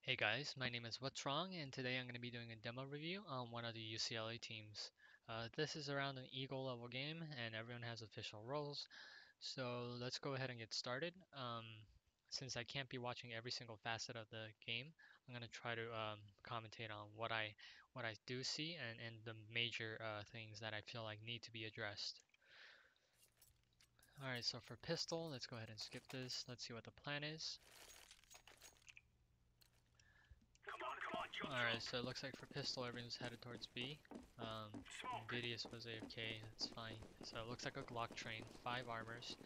Hey guys, my name is What's Wrong, and today I'm going to be doing a demo review on one of the UCLA teams. This is around an Eagle level game, and everyone has official roles. So let's go ahead and get started. Since I can't be watching every single facet of the game, I'm going to try to commentate on what I do see and the major things that I feel like need to be addressed. Alright, so for pistol, let's go ahead and skip this. Let's see what the plan is. Alright, so it looks like for pistol, everyone's headed towards B. Invidious was AFK, that's fine. So it looks like a Glock train, 5 armors.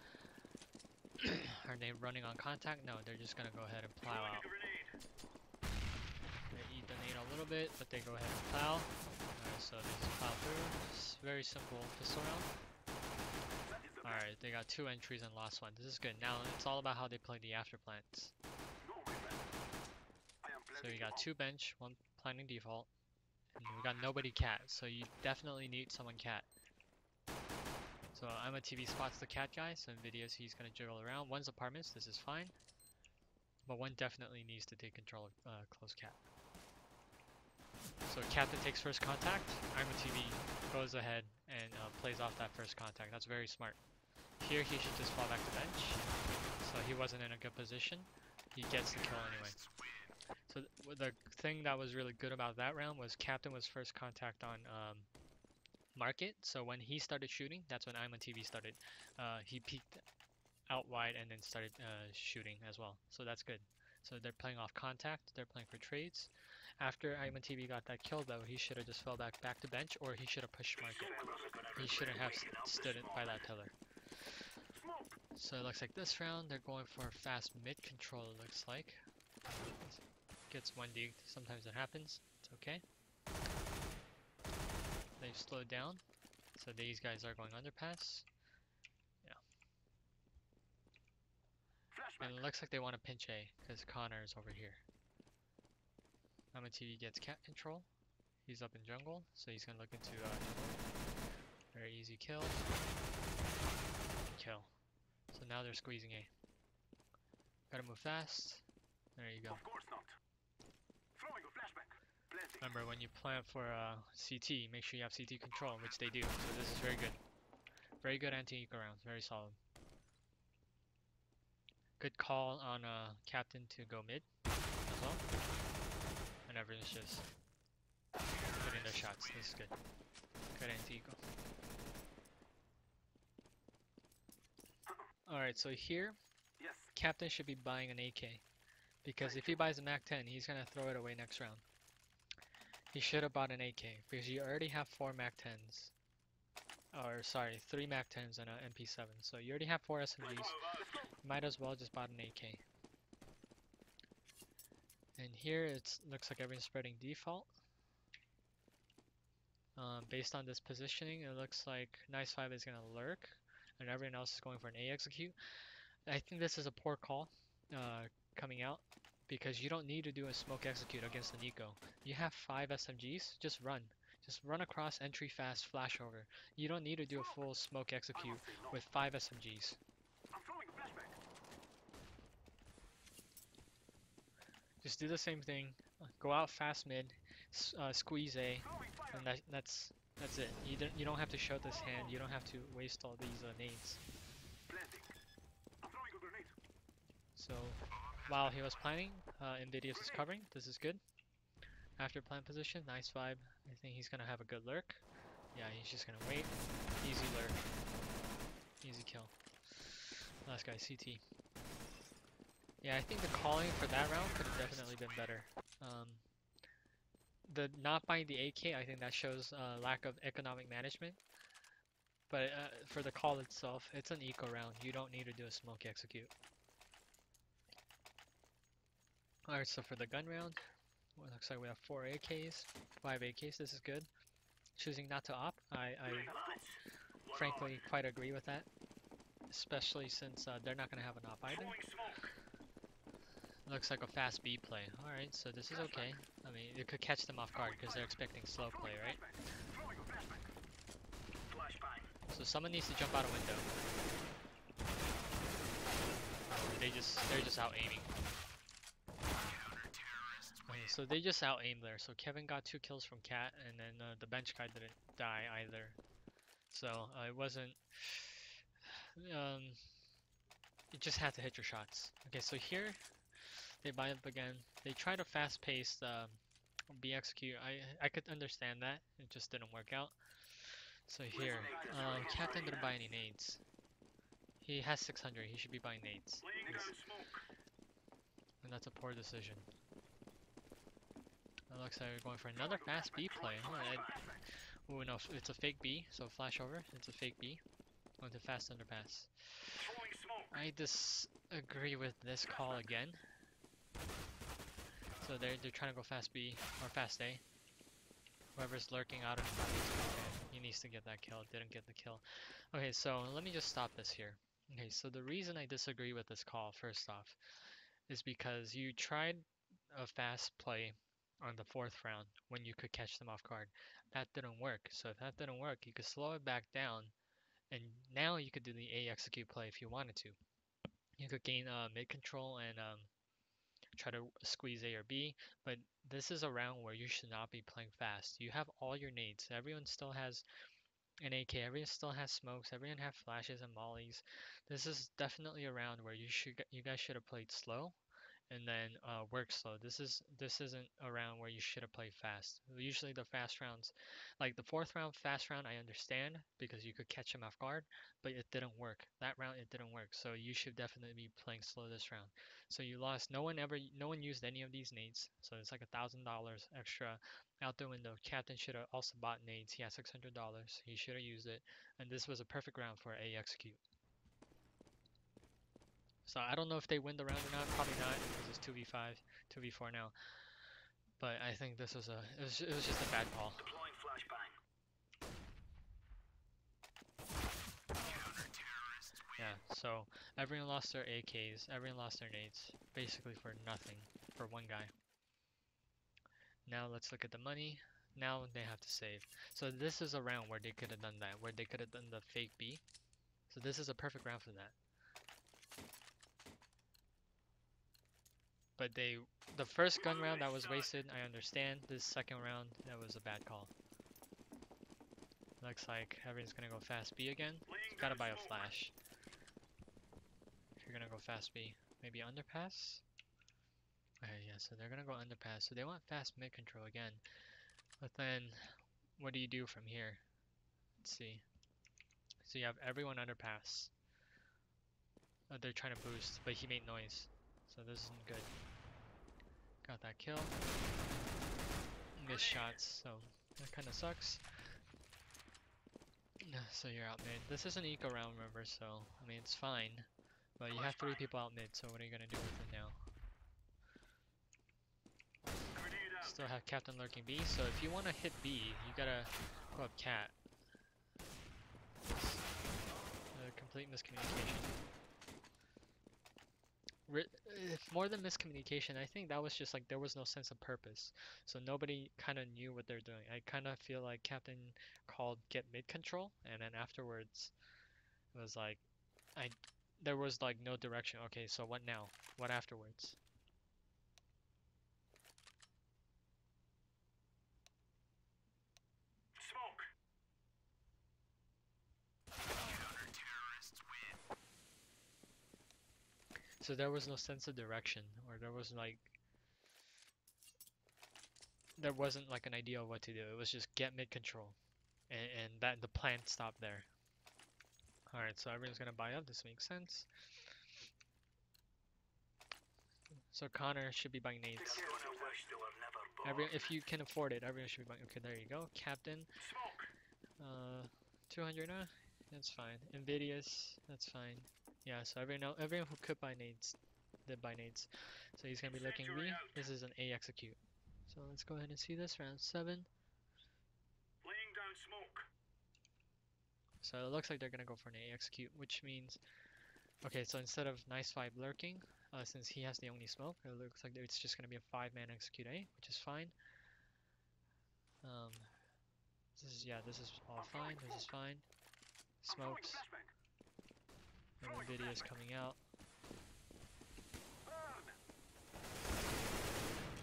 Are they running on contact? No, they're just gonna go ahead and plow out. They eat the nade a little bit, but they go ahead and plow. Alright, so they just plow through. It's very simple pistol round. Alright, they got 2 entries and lost 1. This is good. Now it's all about how they play the after plants. So you got 2 bench, 1 planning default, and we got nobody cat, so you definitely need someone cat. So I'm a TV spots the cat guy, so in videos he's gonna jiggle around. One's apartments, this is fine, but one definitely needs to take control of close cat. So captain takes first contact, I'm a TV goes ahead and plays off that first contact. That's very smart. Here he should just fall back to bench, so he wasn't in a good position. He gets the kill anyway. So the thing that was really good about that round was Captain was first contact on Market. So when he started shooting, that's when I'm on TV started. He peeked out wide and then started shooting as well. So that's good. So they're playing off contact. They're playing for trades. After I'm on TV got that kill though, he should have just fell back to bench, or he should have pushed Market. He shouldn't have stood it by that pillar. So it looks like this round they're going for fast mid control. It looks like. Gets 1D, sometimes it happens, it's okay. They've slowed down, so these guys are going underpass. Yeah. And it looks like they want to pinch A, because Connor is over here. TV gets cat control. He's up in jungle, so he's going to look into very easy kill. Kill. So now they're squeezing A. Gotta move fast. There you go. Remember, when you plan for CT, make sure you have CT control, which they do. So this is very good. Very good anti-eco rounds. Very solid. Good call on Captain to go mid as well. And everyone's just putting their shots. This is good. Good anti-eco. Alright, so here, Captain should be buying an AK. Because if he buys a MAC-10, he's going to throw it away next round. He should have bought an AK, because you already have 4 MAC-10s. Or, sorry, 3 MAC-10s and an MP7. So you already have 4 SMGs. Might as well just bought an AK. And here it looks like everyone's spreading default. Based on this positioning, it looks like Nice 5 is going to lurk. And everyone else is going for an A execute. I think this is a poor call coming out. Because you don't need to do a smoke execute against the Nico. You have 5 SMGs, just run. Just run across, entry fast, flash over. You don't need to do a full smoke execute with 5 SMGs. Just do the same thing. Go out fast mid, squeeze A, and that's it. You don't have to show this hand. You don't have to waste all these nades. So while he was planning, Invidious is covering. This is good. After plant position, nice vibe. I think he's gonna have a good lurk. Yeah, he's just gonna wait. Easy lurk. Easy kill. Last guy, CT. Yeah, I think the calling for that round could have definitely been better. The not buying the AK, I think that shows lack of economic management. But for the call itself, it's an eco round. You don't need to do a smoke execute. Alright, so for the gun round, well, it looks like we have 4 AKs, 5 AKs, this is good. Choosing not to op, I frankly quite agree with that. Especially since they're not going to have an op either. Looks like a fast B play. Alright, so this is okay. I mean, it could catch them off guard because they're expecting slow play, right? So someone needs to jump out a window. They're just out aiming. so they just out-aimed there. So Kevin got 2 kills from Cat, and then the bench guy didn't die either. So it wasn't. Um, you just had to hit your shots. Okay, so here they buy up again. They try to fast-paced B execute. I could understand that. It just didn't work out. So here, Captain didn't buy any nades. He has 600. He should be buying nades. And that's a poor decision. It looks like we're going for another fast B play. Oh no, it's a fake B, so flash over. It's a fake B. Going to fast underpass. I disagree with this call again. So they're trying to go fast B or fast A. Whoever's lurking out of the he needs to get that kill. Didn't get the kill. Okay, so let me just stop this here. Okay, so the reason I disagree with this call, first off, is because you tried a fast play on the 4th round when you could catch them off guard. That didn't work. So if that didn't work, you could slow it back down, and now you could do the A execute play if you wanted to. You could gain mid control and try to squeeze A or B, but this is a round where you should not be playing fast. You have all your nades. Everyone still has an AK. Everyone still has smokes. Everyone have flashes and mollies. This is definitely a round where you guys should have played slow and then work slow. This isn't a round where you should have played fast. Usually the fast rounds, like the 4th round fast round, I understand because you could catch him off guard, but it didn't work. That round it didn't work. So you should definitely be playing slow this round. So you lost. No one used any of these nades. So it's like $1,000 extra out the window. Captain should have also bought nades. He has $600. He should have used it. And this was a perfect round for A execute. So I don't know if they win the round or not. Probably not because it's 2v5, 2v4 now. But I think this was it was just a bad call. Yeah. So everyone lost their AKs. Everyone lost their nades, basically for nothing, for one guy. Now let's look at the money. Now they have to save. So this is a round where they could have done that, where they could have done the fake B. So this is a perfect round for that. But the first gun round that was wasted, I understand. This second round, that was a bad call. Looks like everyone's gonna go fast B again. Gotta buy a flash. If you're gonna go fast B, maybe underpass? Okay, yeah, so they're gonna go underpass. So they want fast mid control again. But then, what do you do from here? Let's see. So you have everyone underpass. They're trying to boost, but he made noise. So this isn't good. Got that kill. Missed shots, so that kind of sucks. So you're out mid. This is an eco round, remember, so I mean it's fine. But you have 3 people out mid, so what are you gonna do with it now? Still have Captain lurking B, so if you want to hit B, you gotta go up Cat. Complete miscommunication. More than miscommunication, I think that was just like there was no sense of purpose. So nobody kind of knew what they're doing. I kind of feel like Captain called get mid control, and then afterwards it was like there was like no direction. Okay, so what now? What afterwards? So there was no sense of direction, or there wasn't like an idea of what to do. It was just get mid control, and that the plan stopped there. All right, so everyone's gonna buy up. This makes sense. So Connor should be buying nades. If you can afford it, everyone should be buying. Okay, there you go. Captain. 200. That's fine. Invidious. That's fine. Yeah, so everyone who could buy nades did buy nades. So he's gonna be looking B. This is an A execute. So let's go ahead and see this round 7. So it looks like they're gonna go for an A execute, which means okay. So instead of nice 5 lurking, since he has the only smoke, it looks like it's just gonna be a 5-man execute A, which is fine. This is all fine. This is fine. Smokes. And Nvidia's coming out.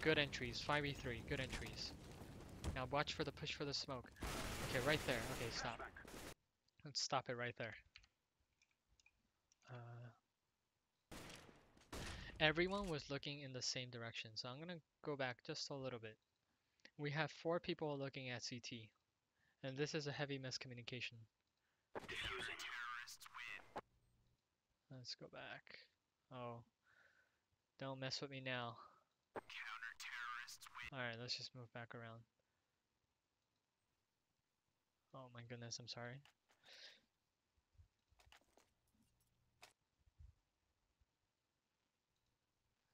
Good entries. 5v3. Good entries. Now watch for the push for the smoke. Okay, right there. Okay, stop. Let's stop it right there. Everyone was looking in the same direction, so I'm gonna go back just a little bit. We have 4 people looking at CT, and this is a heavy miscommunication. Let's go back. Oh, don't mess with me now. Alright, let's just move back around. Oh my goodness, I'm sorry.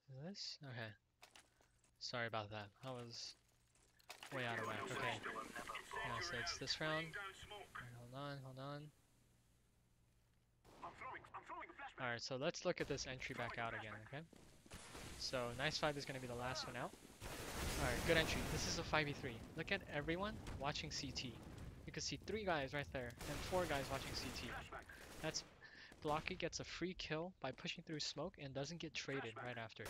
Is this? Okay. Sorry about that. I was way out of whack. Okay. Yeah, so it's this round. Right, hold on. Alright, so let's look at this entry back out again, okay? So, Nice 5 is going to be the last one out. Alright, good entry. This is a 5v3. Look at everyone watching CT. You can see 3 guys right there, and 4 guys watching CT. That's Blocky gets a free kill by pushing through smoke and doesn't get traded right after.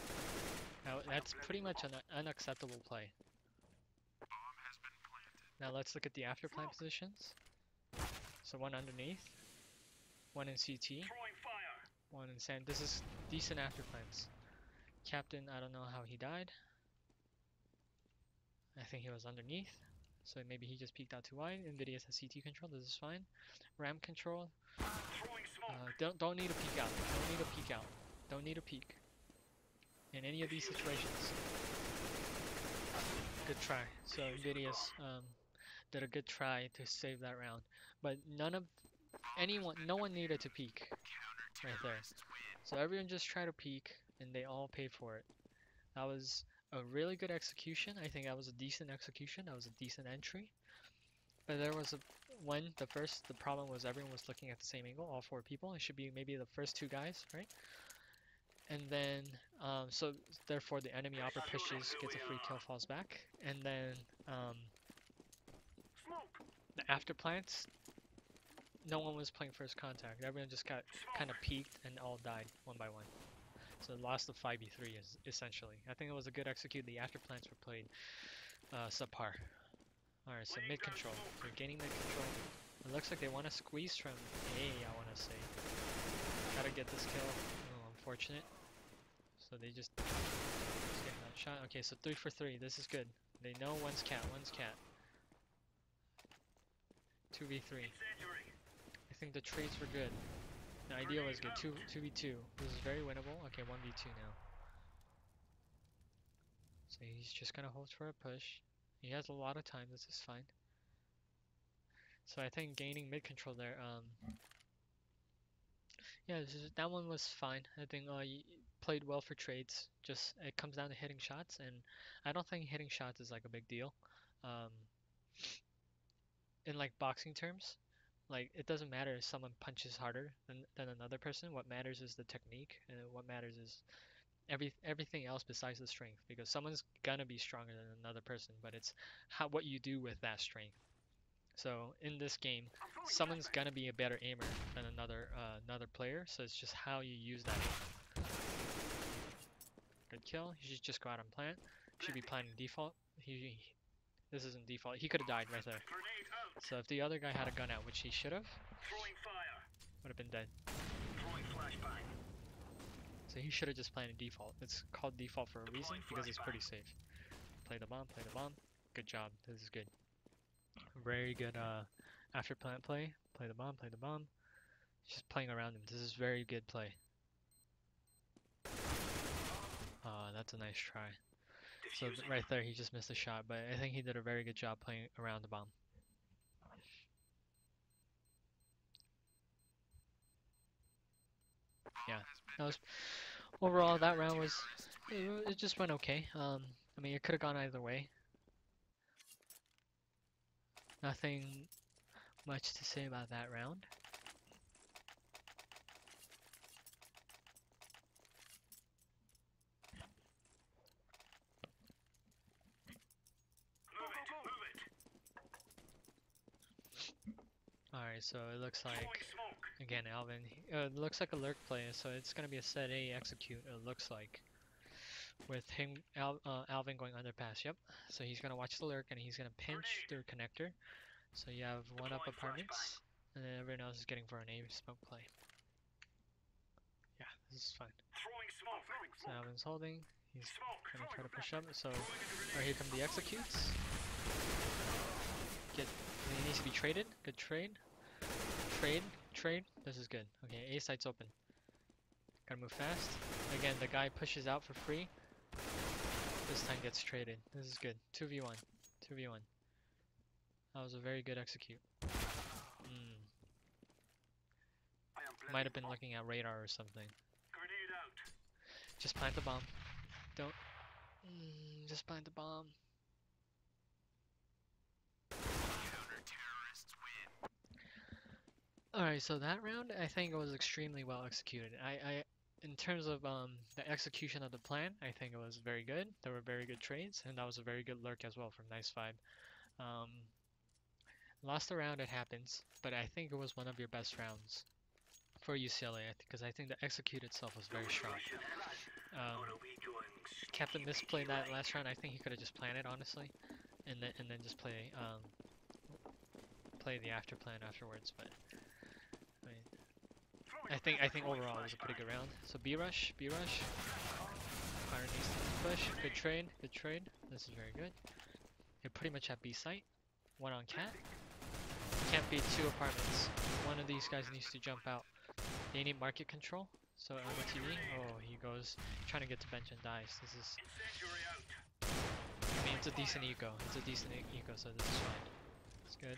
Now, that's pretty much an unacceptable play. Now let's look at the after plant positions. So one underneath, one in CT, one in sand. This is decent after plants. Captain, I don't know how he died. I think he was underneath. So maybe he just peeked out too wide. Nvidia has CT control, this is fine. RAM control. Don't need to peek out. Don't need to peek out. Don't need to peek. In any of these situations. Good try. So Nvidia's did a good try to save that round. But no one needed to peek right there. So everyone just tried to peek and they all paid for it. That was a really good execution. I think that was a decent execution. That was a decent entry. But there was the problem was everyone was looking at the same angle, all 4 people. It should be maybe the first 2 guys, right? And then, so therefore the enemy opera pushes, gets a free kill, falls back. And then, the after plants, no one was playing first contact. Everyone just got kind of peeked and all died one by one. So lost the 5v3 essentially. I think it was a good execute. The after plants were played subpar. Alright, so mid control. So gaining mid control. It looks like they want to squeeze from A, I want to say. Gotta get this kill. Oh, unfortunate. So they just get that shot. Okay, so 3 for 3. This is good. They know one's cat. 2v3. I think the trades were good. The idea was good. 2v2. This is very winnable. Okay, 1v2 now. So he's just gonna hold for a push. He has a lot of time. This is fine. So I think gaining mid control there. Yeah, that one was fine. I think he played well for trades. Just it comes down to hitting shots, and I don't think hitting shots is like a big deal. In like boxing terms, like it doesn't matter if someone punches harder than another person. What matters is the technique, and what matters is everything else besides the strength. Because someone's gonna be stronger than another person, but it's what you do with that strength. So in this game, someone's gonna be a better aimer than another player. So it's just how you use that aim. Good kill. He should just go out and plant. Should be planting default. This isn't default. He could have died right there. So if the other guy had a gun out, which he should have, would have been dead. So he should have just planted default. It's called default for a reason because it's pretty safe. Play the bomb. Good job. This is good. Very good after plant play. Play the bomb. Just playing around him. This is very good play. That's a nice try. So right there, he just missed a shot, but I think he did a very good job playing around the bomb. Yeah, overall that round was it just went okay. I mean, it could have gone either way. Nothing much to say about that round. Alright, so it looks like, again, Alvin, it looks like a lurk play, so it's going to be a set A execute, it looks like. with him, Alvin going underpass. Yep. So he's gonna watch the lurk and he's gonna pinch through connector. So you have one up apartments, and then everyone else is getting for an A smoke play. Yeah, this is fine. So Alvin's holding. He's gonna try to push up. So right here come the executes. He needs to be traded. Good trade. Trade. This is good. Okay, A site's open. Gotta move fast. Again, the guy pushes out for free. This time gets traded. This is good. 2v1. 2v1. That was a very good execute. Might have been looking at radar or something. Just plant the bomb. Don't. Just plant the bomb. Alright, so that round, I think it was extremely well executed. In terms of the execution of the plan, I think it was very good. There were very good trades, and that was a very good lurk as well from Nice Vibe. Lost the round, it happens, but I think it was one of your best rounds for UCLA, because I think the execute itself was very strong. Captain misplayed that last round. I think he could have just planned it, honestly, and then just play the after plan afterwards, but I think overall it was a pretty good round. So B rush. Fire needs to push. Good trade. This is very good. You're pretty much at B site. One on cat. Can't be two apartments. One of these guys needs to jump out. They need market control. So on the TV, oh, he goes trying to get to bench and dies. This is. I mean, it's a decent eco. So this is fine. It's good.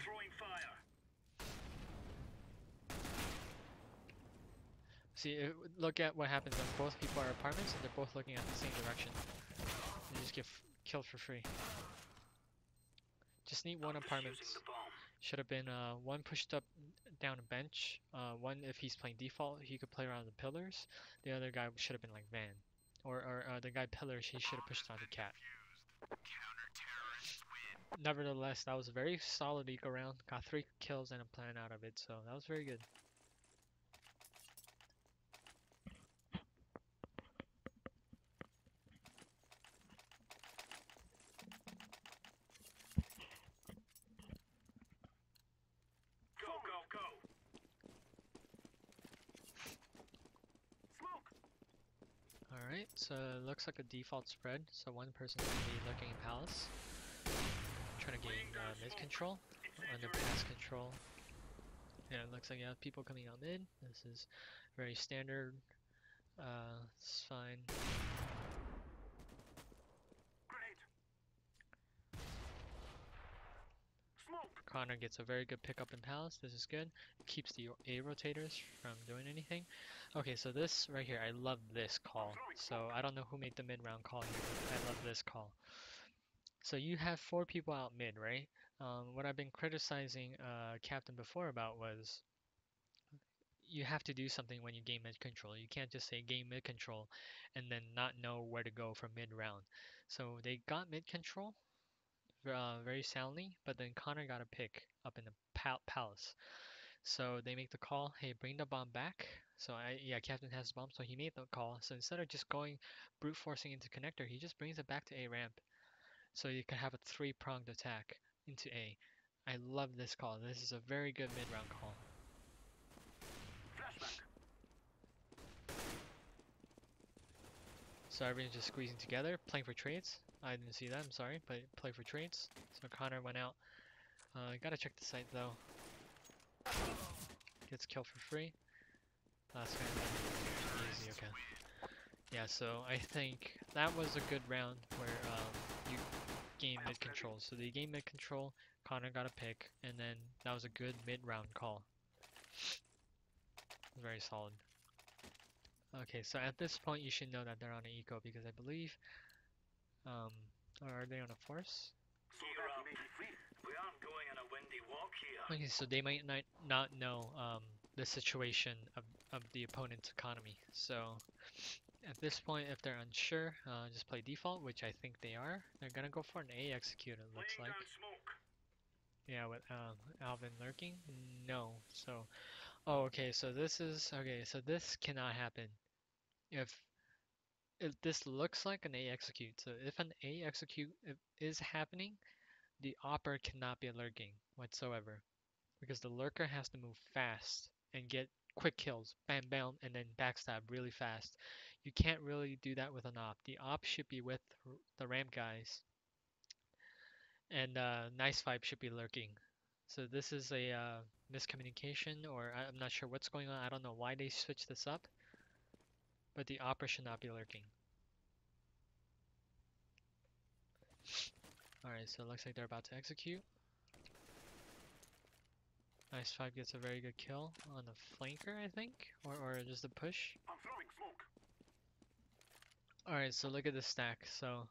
See, look at what happens when both people are apartments and they're both looking at the same direction. You just get killed for free. Just need one apartments. Should have been one pushed up down a bench. One, if he's playing default, he could play around the pillars. The other guy should have been like Van. Or the guy pillars, he should have pushed onto cat. Nevertheless, that was a very solid eco round. Got 3 kills and a plan out of it, so that was very good. Alright, so it looks like a default spread, so one person's going to be looking at Palace. Trying to gain mid control, underpass control. Yeah, it looks like you have people coming out mid. This is very standard. It's fine. Connor gets a very good pickup in Palace. This is good. It keeps the A rotators from doing anything. Okay, so this right here, I love this call. So I don't know who made the mid round call here, but I love this call. So you have 4 people out mid, right? What I've been criticizing Captain before about was you have to do something when you game mid control. You can't just say game mid control and then not know where to go from mid round. So they got mid control very soundly, but then Connor got a pick up in the palace. So they make the call, hey, bring the bomb back. So Captain has the bomb, so he made the call. So instead of just going brute forcing into connector, he just brings it back to A ramp. So you can have a 3-pronged attack into A. I love this call. This is a very good mid-round call. So everyone's just squeezing together, playing for trades. I didn't see that, I'm sorry, but play for trades. So Connor went out. Gotta check the site though. Gets killed for free. Last guy easy, okay. Yeah, so I think that was a good round where you game mid control. So they game mid control, Connor got a pick, and then that was a good mid-round call. Very solid. Okay, so at this point you should know that they're on an eco because I believe, or are they on a force? Okay, so they might not know the situation of the opponent's economy. So at this point, if they're unsure, just play default, which I think they are. They're gonna go for an A execute, it looks like. Yeah, with Alvin lurking? No. So, oh, okay, so this is, okay, so this cannot happen. If This looks like an A execute. So if an A execute is happening, the opper cannot be lurking whatsoever because the lurker has to move fast and get quick kills, bam bam, and then backstab really fast. You can't really do that with an op. The op should be with the ramp guys, and Nice Vibe should be lurking. So this is a miscommunication, or I'm not sure what's going on. I don't know why they switched this up, but the opera should not be lurking. Alright, so it looks like they're about to execute. Nice Five gets a very good kill on the flanker, I think, or just a push. Alright, so look at the stack. So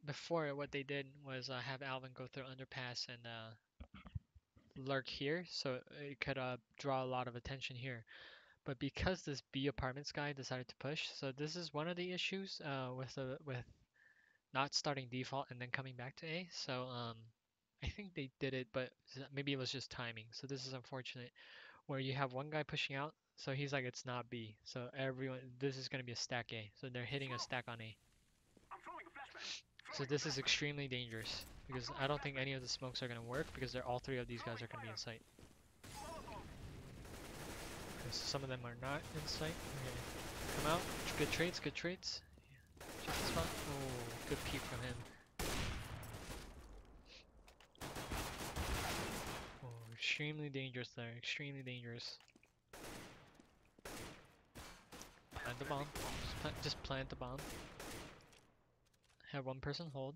before, what they did was have Alvin go through underpass and lurk here, so it could draw a lot of attention here. But because this B apartments guy decided to push, so this is one of the issues with not starting default and then coming back to A. So I think they did it, but maybe it was just timing. So this is unfortunate, where you have one guy pushing out, so he's like, it's not B. So everyone, this is gonna be a stack A. So they're hitting a stack on A. So this is extremely dangerous because I don't think any of the smokes are gonna work because all three of these guys are gonna be in sight. Okay, so some of them are not in sight. Okay, come out. Good trades. Good trades. Check the spot. Oh, good peek from him. Oh, extremely dangerous there. Extremely dangerous. Plant the bomb. Just plant the bomb. Have one person hold.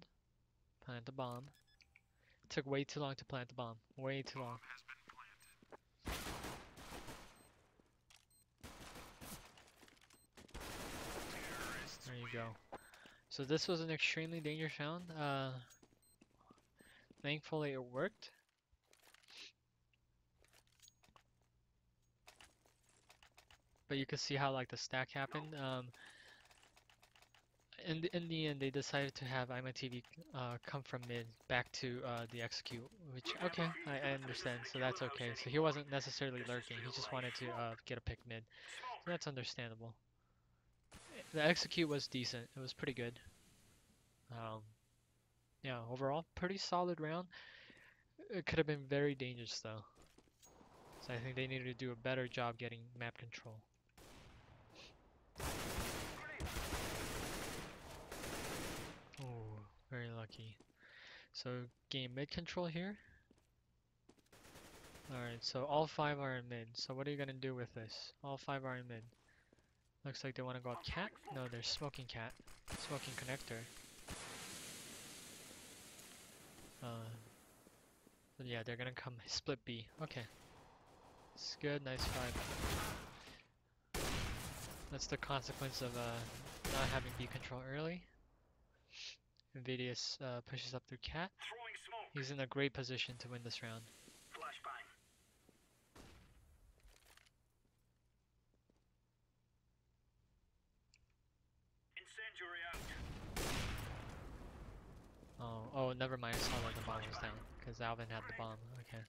Plant the bomb. It took way too long to plant the bomb. Way too long. There you go. So this was an extremely dangerous round. Thankfully it worked. But you can see how like the stack happened. In the end, they decided to have IMATV come from mid back to the execute, which okay, I understand. So that's okay. So he wasn't necessarily lurking. He just wanted to get a pick mid. So that's understandable. The execute was decent. It was pretty good. Yeah, overall, pretty solid round. It could have been very dangerous though. So I think they needed to do a better job getting map control. Oh, very lucky. So game mid control here. Alright, so all 5 are in mid. So what are you gonna do with this? All 5 are in mid. Looks like they wanna go up cat. No, they're smoking cat. Smoking connector. But yeah, they're gonna come split B. Okay. It's good, nice fight. That's the consequence of not having B control early. Invidious pushes up through cat. He's in a great position to win this round. Oh, never mind. I saw that the bomb was down because Alvin had the bomb. Okay.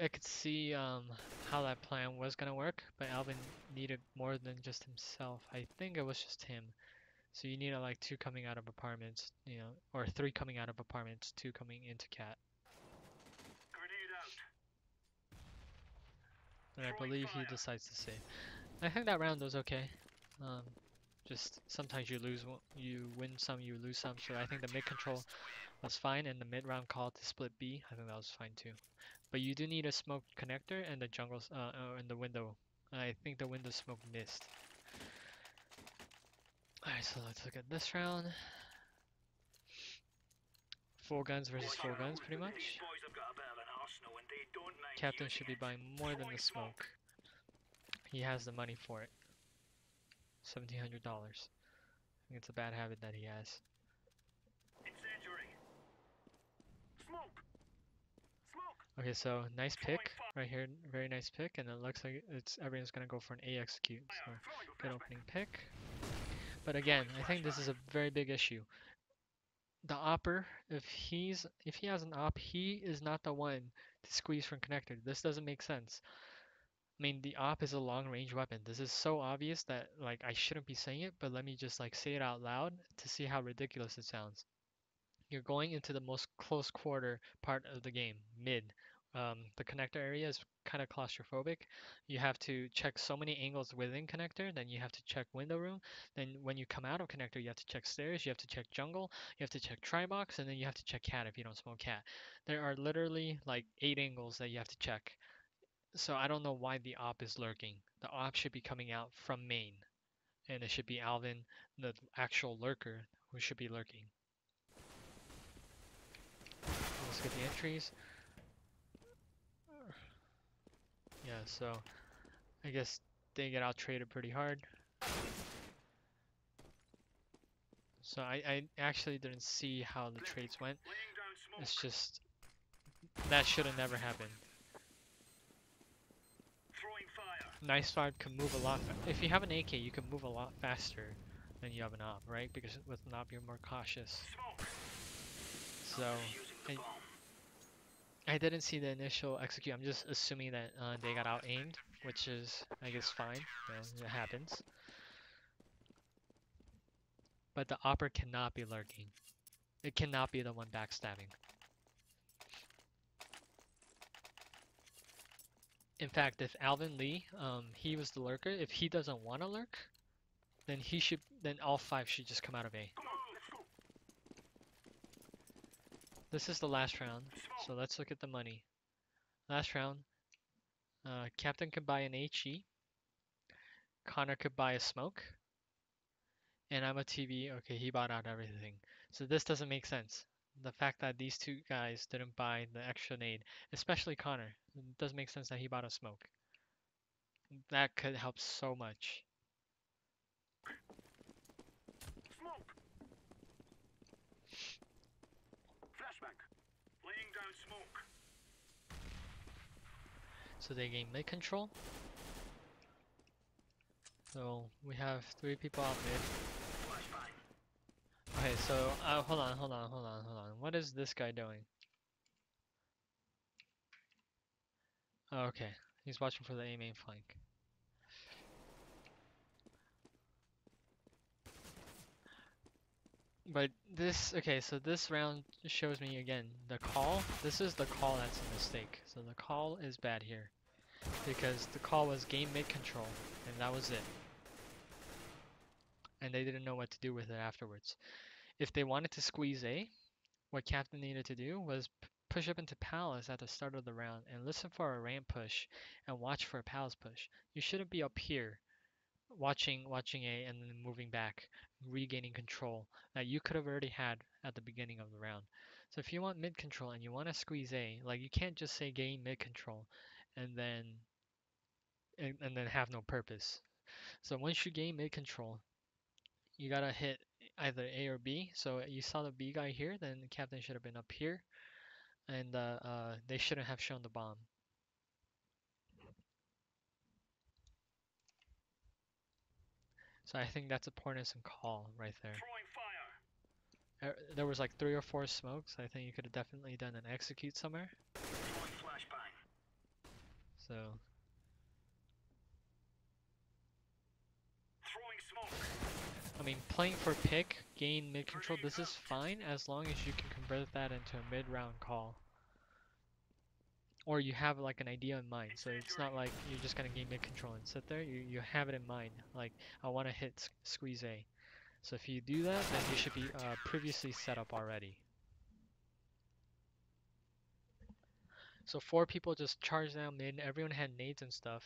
I could see how that plan was gonna work, but Alvin needed more than just himself. I think it was just him. So you need like 2 coming out of apartments, you know, or 3 coming out of apartments, 2 coming into cat. And I believe he decides to save. I think that round was okay. Just sometimes you win some, you lose some. So I think the mid control was fine, and the mid round call to split B, I think that was fine too. But you do need a smoke connector and the jungles, and the window. I think the window smoke missed. Alright, so let's look at this round. 4 guns versus 4 guns, pretty much. Captain should be buying more than the smoke. He has the money for it. $1,700. I think it's a bad habit that he has. Okay, so nice pick right here, very nice pick, and it looks like everyone's gonna go for an A execute. So good opening pick. But again, I think this is a very big issue. The opper, if he has an op, he is not the one to squeeze from connector. This doesn't make sense. I mean, the op is a long-range weapon. This is so obvious that like I shouldn't be saying it, but let me just like say it out loud to see how ridiculous it sounds. You're going into the most close quarter part of the game, mid. The connector area is kind of claustrophobic. You have to check so many angles within connector, then you have to check window room. Then when you come out of connector, you have to check stairs, you have to check jungle, you have to check tri-box, and then you have to check cat if you don't smoke cat. There are literally like 8 angles that you have to check. So I don't know why the op is lurking. The op should be coming out from main, and it should be Alvin, the actual lurker, who should be lurking. Let's get the entries. Yeah, so I guess they get out traded pretty hard. So I actually didn't see how the trades went. It's just that should have never happened. Nice 5 can move a lot. If you have an AK, you can move a lot faster than you have an op, right? Because with an op, you're more cautious. So I didn't see the initial execute. I'm just assuming that they got out aimed, which is, I guess, fine. You know, it happens. But the opper cannot be lurking. It cannot be the one backstabbing. In fact, if Alvin Lee, he was the lurker, if he doesn't want to lurk, then then all 5 should just come out of A. This is the last round, so let's look at the money. Last round, Captain could buy an HE, Connor could buy a smoke, and I'm a TV. Okay, he bought out everything. So this doesn't make sense. The fact that these 2 guys didn't buy the extra nade, especially Connor, it doesn't make sense that he bought a smoke. That could help so much. Smoke. Flashback. Laying down smoke. So they gain mid control. So we have 3 people out mid. Okay, so hold on. What is this guy doing? Oh, okay, he's watching for the A main flank. But this, okay, so this round shows me again the call. This is the call that's a mistake. So the call is bad here because the call was game mid control, and that was it. And they didn't know what to do with it afterwards. If they wanted to squeeze A, what Captain needed to do was push up into Palace at the start of the round and listen for a ramp push and watch for a Palace push. You shouldn't be up here watching A and then moving back, regaining control that you could have already had at the beginning of the round. So if you want mid control and you want to squeeze A, like you can't just say gain mid control and then have no purpose. So once you gain mid control, you gotta hit either A or B. So you saw the B guy here, then the captain should have been up here, and they shouldn't have shown the bomb. So I think that's a poor innocent call right there. There was like 3 or 4 smokes. I think you could have definitely done an execute somewhere. So. I mean, playing for pick, gain mid control, this is fine as long as you can convert that into a mid-round call. Or you have like an idea in mind, so it's not like you're just gonna gain mid control and sit there. You have it in mind, like I want to hit squeeze A. So if you do that, then you should be previously set up already. So 4 people just charged down mid. Everyone had nades and stuff.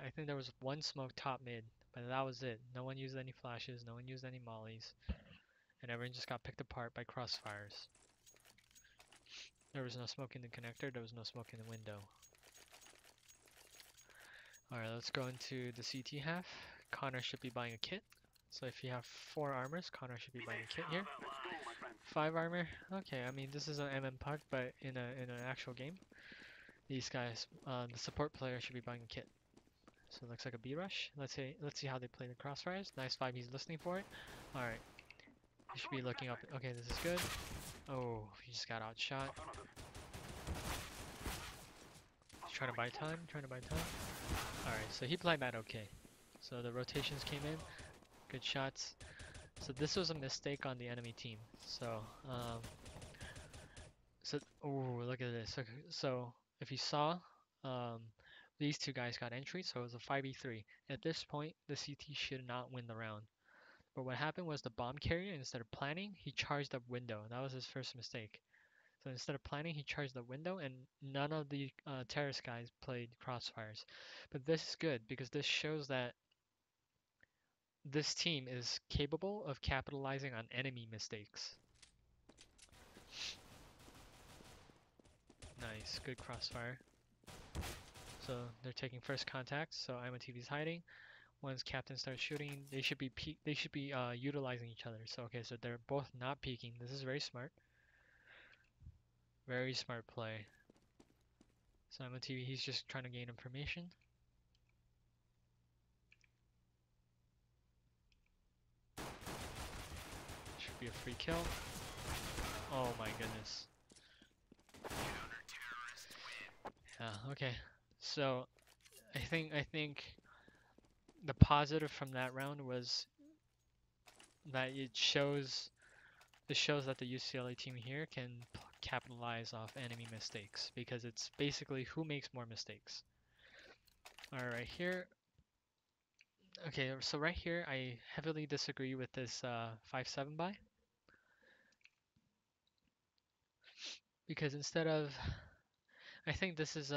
I think there was 1 smoke top mid, but that was it. No one used any flashes. No one used any mollies, and everyone just got picked apart by crossfires. There was no smoke in the connector, there was no smoke in the window. Alright, let's go into the CT half. Connor should be buying a kit. So if you have 4 armors, Connor should be buying a kit here. 5 armor, okay, I mean this is an MM puck, but in an actual game, these guys, the support player should be buying a kit. So it looks like a B rush. Let's see how they play the crossfires. Nice 5, he's listening for it. Alright. He should be looking up. Okay, this is good. Oh, he just got outshot. trying to buy time, trying to buy time. Alright, so he played that okay. So the rotations came in, good shots. So this was a mistake on the enemy team. Oh, look at this. So if you saw, um, these two guys got entry, so it was a 5v3. At this point, the CT should not win the round. But what happened was the bomb carrier, instead of planning, he charged up window. That was his first mistake. So instead of planning, he charged the window, and none of the terrorist guys played crossfires. But this is good because this shows that this team is capable of capitalizing on enemy mistakes. Nice, good crossfire. So they're taking first contact. So IMOTV's hiding. Once captain starts shooting, they should be utilizing each other. So okay, so they're both not peeking. This is very smart. Very smart play. So IMOTV, he's just trying to gain information. Should be a free kill. Oh my goodness. Yeah, okay. So I think the positive from that round was that it shows that the UCLA team here can capitalize off enemy mistakes because it's basically who makes more mistakes. All right, here. Okay, so right here I heavily disagree with this 5-7 buy because instead of I think this is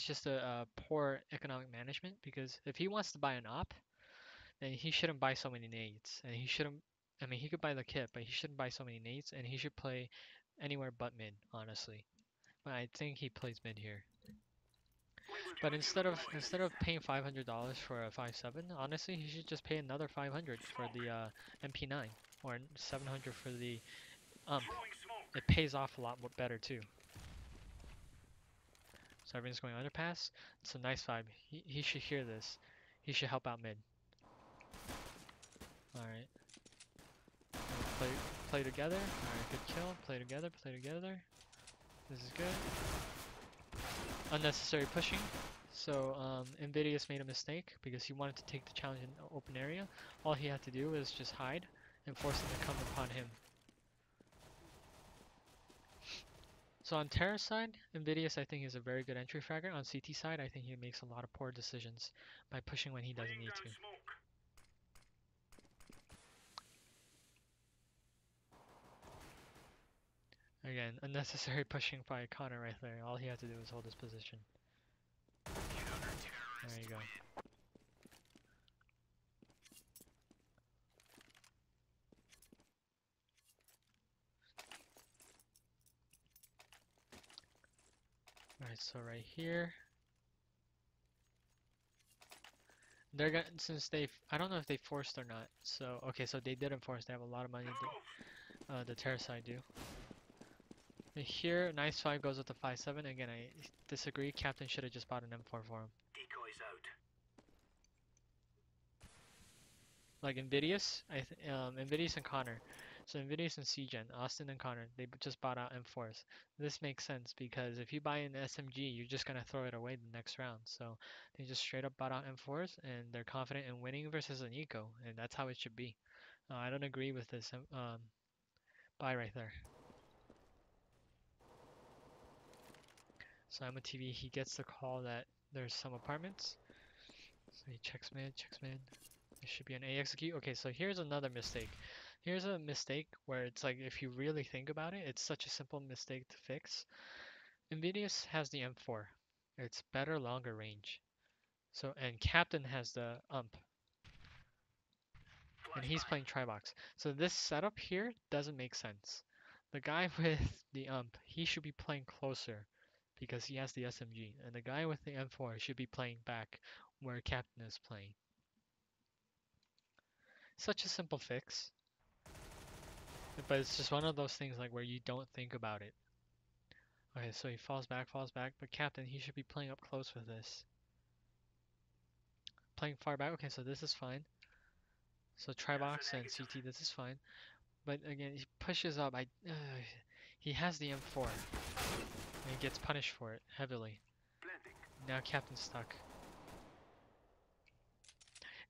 just a poor economic management because if he wants to buy an op, then he shouldn't buy so many nades and he shouldn't. I mean, he could buy the kit, but he shouldn't buy so many nades, and he should play anywhere but mid, honestly. But I think he plays mid here. But instead of paying $500 for a 5.7, honestly, he should just pay another 500 for the MP9 or 700 for the ump. It pays off a lot more better too. So everyone's going underpass. It's a nice vibe. He should hear this. He should help out mid. All right. Play together. All right, good kill. Play together. Play together. This is good. Unnecessary pushing. So Invidious made a mistake because he wanted to take the challenge in the open area. All he had to do was just hide and force them to come upon him. So on Terra side, Invidious I think is a very good entry fragger. On CT side, I think he makes a lot of poor decisions by pushing when he doesn't need to. Again, unnecessary pushing by Connor right there. All he had to do was hold his position. There you go. Alright, so right here. They're gonna, since I don't know if they forced or not. So, okay, so they didn't force. They have a lot of money. The Terra side do. Here, nice 5 goes with the 5.7. Again, I disagree. Captain should have just bought an M4 for him. Decoys out. Like Invidious, Invidious and Connor. So Invidious and CGen, Austin and Connor, they just bought out M4s. This makes sense because if you buy an SMG, you're just gonna throw it away the next round. So they just straight up bought out M4s and they're confident in winning versus an eco, and that's how it should be. I don't agree with this buy right there. So IMOTV, he gets the call that there's some apartments. So he checks mid. It should be an A execute. Okay, so here's another mistake. Here's a mistake where it's like, if you really think about it, it's such a simple mistake to fix. Invidious has the M4. It's better longer range. So, and Captain has the ump. And he's playing Tribox. So this setup here doesn't make sense. The guy with the ump, he should be playing closer because he has the SMG. And the guy with the M4 should be playing back where Captain is playing. Such a simple fix. But it's just one of those things like where you don't think about it. Okay, so he falls back, but Captain, he should be playing up close with this. Playing far back, okay, so this is fine. So Tribox and CT, this is fine. But again, he pushes up. He has the M4. And he gets punished for it heavily. Blending. Now Captain's stuck.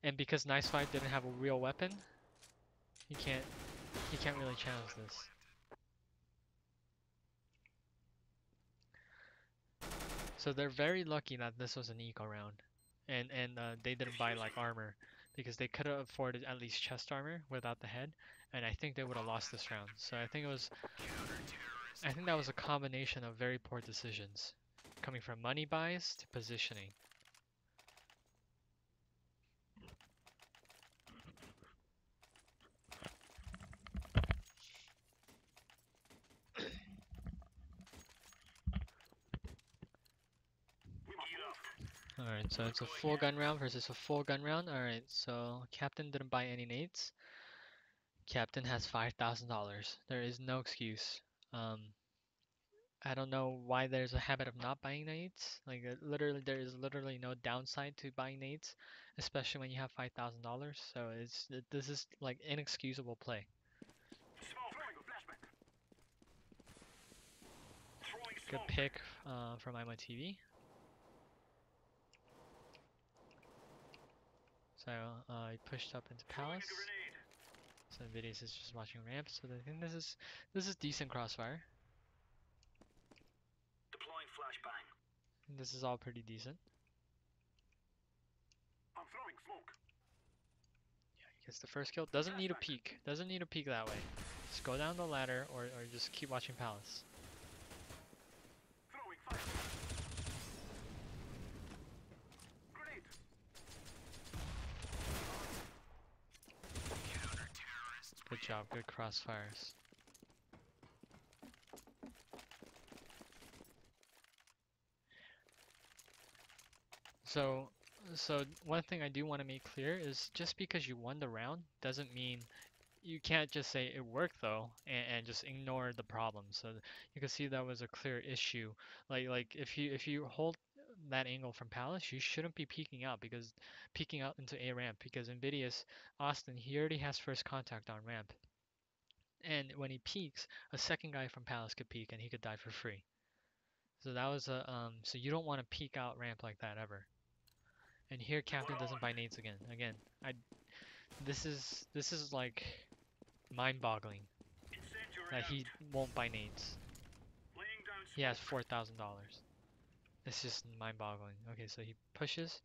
And because Nice 5 didn't have a real weapon, he can't really challenge this. So they're very lucky that this was an eco round, and they didn't buy like armor, because they could have afforded at least chest armor without the head, and I think they would have lost this round. So I think that was a combination of very poor decisions, coming from money buys to positioning. Alright, so it's a full gun round versus a full gun round. Alright, so Captain didn't buy any nades. Captain has $5,000. There is no excuse. I don't know why there's a habit of not buying nades. Like there is literally no downside to buying nades, especially when you have $5,000. So this is like inexcusable play. Good pick from IMOTV. So he pushed up into Palace. So Nvidius is just watching ramp. So I think this is decent crossfire. Deploying flashbang. This is all pretty decent. I'm throwing smoke. Yeah, he gets the first kill. Doesn't need a peek. Doesn't need a peek that way. Just go down the ladder or just keep watching Palace. Throwing fire. Grenade. Good job. Good crossfires. So one thing I do want to make clear is just because you won the round doesn't mean you can't just say it worked though and just ignore the problem. So you can see that was a clear issue. Like if you hold that angle from Palace, you shouldn't be peeking out into A ramp, because Nvidius Austin, he already has first contact on ramp. And when he peeks, a second guy from Palace could peek and he could die for free. So that was so you don't want to peek out ramp like that ever. And here Captain doesn't buy nades again. Again, this is like mind-boggling that he won't buy nades. He has $4,000. It's just mind-boggling. Okay, so he pushes,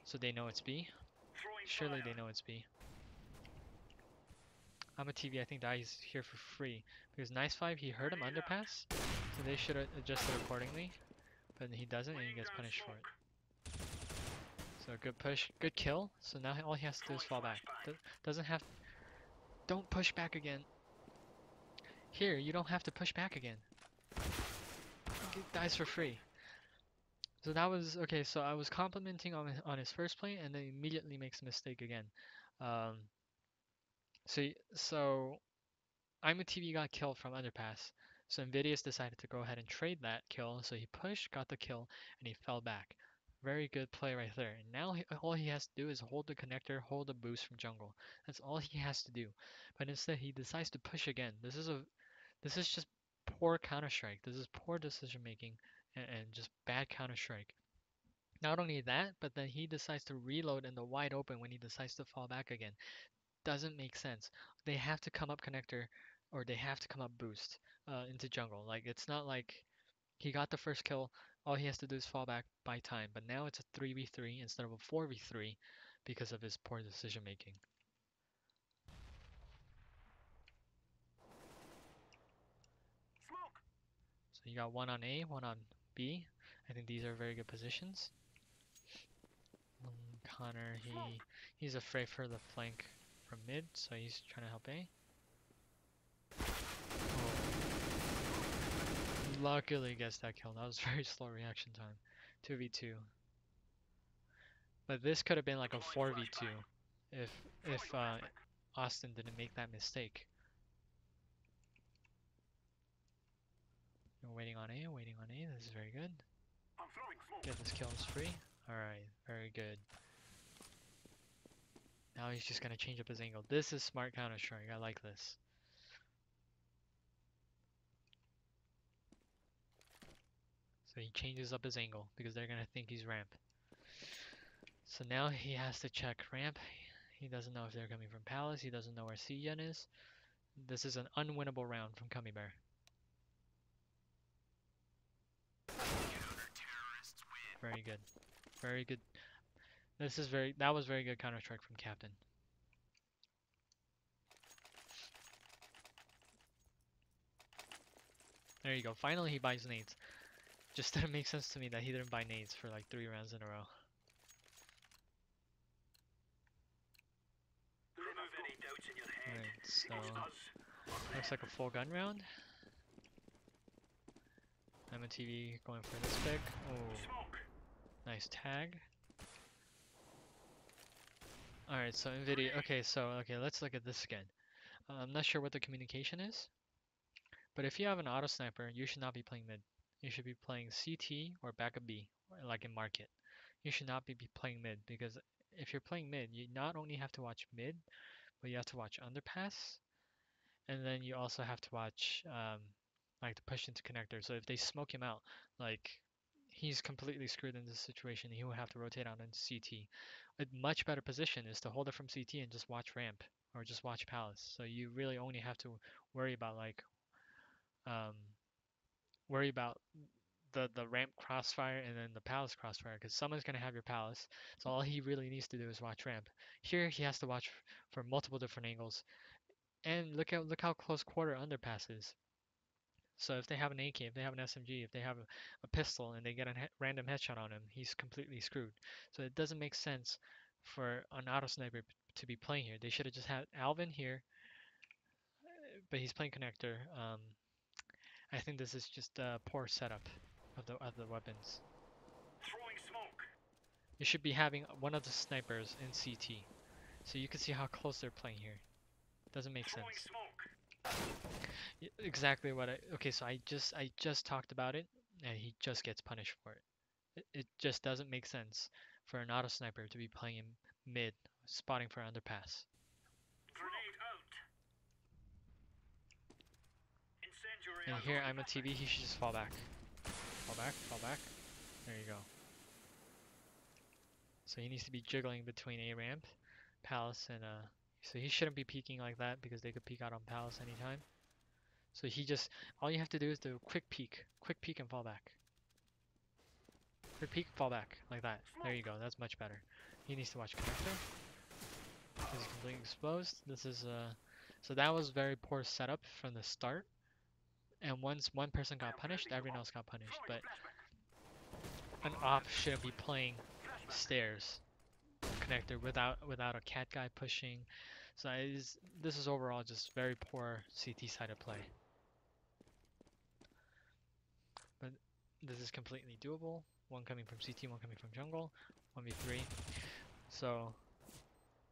so they know it's B. Surely they know it's B. I'm a TV, I think dies here for free because Nice 5, he heard him underpass, so they should have adjusted accordingly, but he doesn't and he gets punished for it. So good push, good kill. So now all he has to do is fall back. Don't push back again. Here, you don't have to push back again. He dies for free. So that was okay. So I was complimenting on his first play, and then immediately makes a mistake again. So I'm a TV got killed from underpass. So Nvidius decided to go ahead and trade that kill. So he pushed, got the kill, and he fell back. Very good play right there. And now all he has to do is hold the connector, hold the boost from jungle. That's all he has to do. But instead he decides to push again. This is just poor Counter-Strike. This is poor decision making and just bad Counter-Strike. Not only that, but then he decides to reload in the wide open when he decides to fall back again. Doesn't make sense. They have to come up connector or they have to come up boost into jungle. Like it's not like he got the first kill, all he has to do is fall back by time. But now it's a 3v3 instead of a 4v3 because of his poor decision making. Smoke. So you got one on A, one on B. I think these are very good positions. Connor, he's afraid for the flank from mid, so he's trying to help A. Oh. Luckily gets that kill. That was very slow reaction time. 2v2. But this could have been like a 4v2 if Austin didn't make that mistake. Waiting on A, waiting on A. This is very good. Get this kill is free. Alright, very good. Now he's just gonna change up his angle. This is smart Counter-Strike. I like this. So he changes up his angle because they're gonna think he's ramp. So now he has to check ramp. He doesn't know if they're coming from Palace. He doesn't know where CN is. This is an unwinnable round from Cummy Bear. Very good. Very good. That was very good Counter-Strike from Captain. There you go. Finally he buys nades. Just didn't make sense to me that he didn't buy nades for like 3 rounds in a row. Remove any doubts in your head. Alright, so Us. looks like a full gun round. I'm a TV going for this pick. Oh, Smoke. nice tag. Alright, so NVIDIA. Okay, let's look at this again. I'm not sure what the communication is, but if you have an auto sniper, you should not be playing mid. You should be playing CT or backup B, like in market. You should not be playing mid because if you're playing mid, you not only have to watch mid, but you have to watch underpass, and then you also have to watch like the push into connector. So if they smoke him out, like he's completely screwed in this situation. He will have to rotate out into CT. A much better position is to hold it from CT and just watch ramp or just watch palace. So you really only have to worry about like um, worry about the ramp crossfire and then the palace crossfire because someone's gonna have your palace. So all he really needs to do is watch ramp. Here he has to watch for multiple different angles. And look how close quarter underpass is. So if they have an AK, if they have an SMG, if they have a pistol and they get a random headshot on him, he's completely screwed. So it doesn't make sense for an auto sniper to be playing here. They should have just had Alvin here, but he's playing connector. I think this is just a poor setup of the weapons. Throwing smoke. You should be having one of the snipers in CT, so you can see how close they're playing here. Doesn't make Throwing sense. smoke. Exactly what okay, so I just talked about it and he just gets punished for it. It just doesn't make sense for an auto sniper to be playing in mid, spotting for underpass. Grenade out. Incendiary And out. here I'm a TV, he should just fall back. Fall back, fall back. There you go. So he needs to be jiggling between A ramp, Palace, and so he shouldn't be peeking like that because they could peek out on Palace anytime. So he just, all you have to do is do a quick peek and fall back. Quick peek, fall back, like that. There you go, that's much better. He needs to watch connector. He's completely exposed. This is so that was very poor setup from the start. And once one person got punished, everyone else got punished. But an op shouldn't be playing stairs connector without a cat guy pushing. So this is overall just very poor CT side of play. But this is completely doable. One coming from CT, one coming from jungle, 1v3. So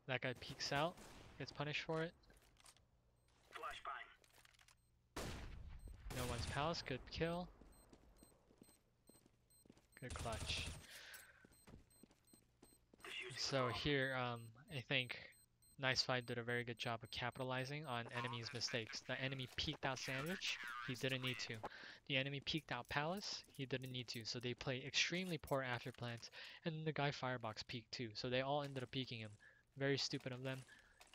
that guy peeks out, gets punished for it. Flashbang. No one's palace, good kill. Good clutch. So here, I think Nice5 did a very good job of capitalizing on enemy's mistakes. The enemy peeked out sandwich, he didn't need to. The enemy peeked out palace, he didn't need to. So they play extremely poor after plants, and the guy firebox peeked too. So they all ended up peeking him. Very stupid of them.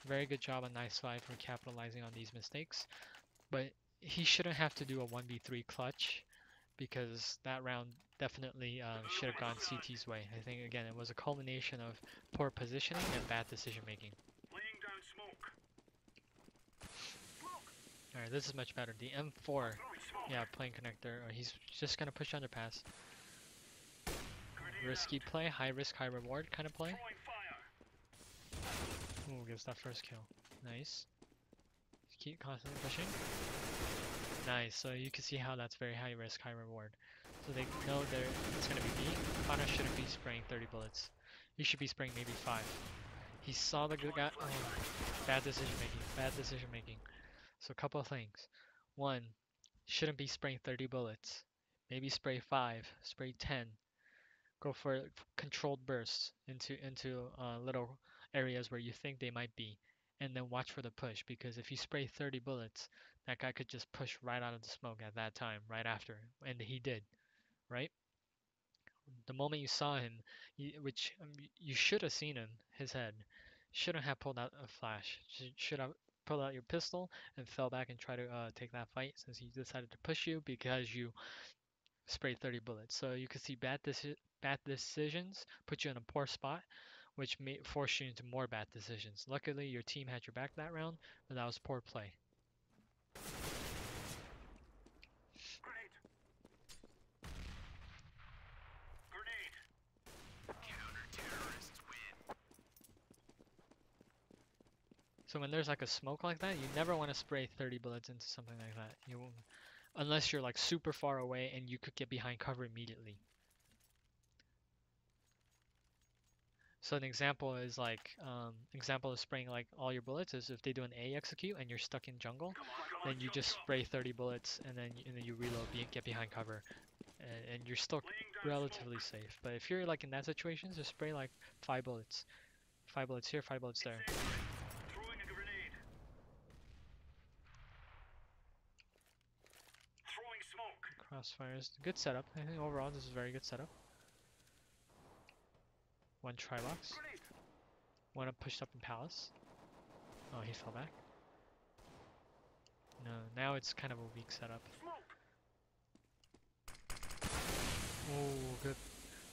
Very good job on Nice5 for capitalizing on these mistakes. But he shouldn't have to do a 1v3 clutch because that round definitely should have gone CT's way. I think again it was a culmination of poor positioning and bad decision making. Laying down smoke. Alright, this is much better. The M4, yeah, playing connector. He's just gonna push underpass. Risky play, high risk, high reward kind of play. Ooh, gives that first kill. Nice. Keep constantly pushing. Nice, so you can see how that's very high risk, high reward. So they know it's gonna be B. Connor shouldn't be spraying 30 bullets. He should be spraying maybe 5. He saw the good guy. Oh, bad decision making, bad decision making. So a couple of things. One, shouldn't be spraying 30 bullets. Maybe spray 5, spray 10. Go for controlled bursts into little areas where you think they might be. And then watch for the push, because if you spray 30 bullets, that guy could just push right out of the smoke at that time, right after. And he did. right? The moment you saw him, which you should have seen him, his head, shouldn't have pulled out a flash. Should have pulled out your pistol and fell back and try to take that fight since he decided to push you because you sprayed 30 bullets. So you could see bad decisions put you in a poor spot, which may force you into more bad decisions. Luckily, your team had your back that round, but that was poor play. Grenade. Grenade. Counter-terrorists win. So when there's like a smoke like that, you never want to spray 30 bullets into something like that. You won't, unless you're like super far away and you could get behind cover immediately. So an example is like, example of spraying like all your bullets is if they do an A execute and you're stuck in jungle, then you just spray 30 bullets and then you reload, get behind cover, and you're still relatively safe. But if you're like in that situation, just spray like 5 bullets. 5 bullets here, 5 bullets there. Throwing a grenade. Throwing smoke. Crossfires, good setup. I think overall this is a very good setup. One try box. Grenade. One up pushed up in palace. Oh, he fell back. No, now it's kind of a weak setup. Smoke. Oh,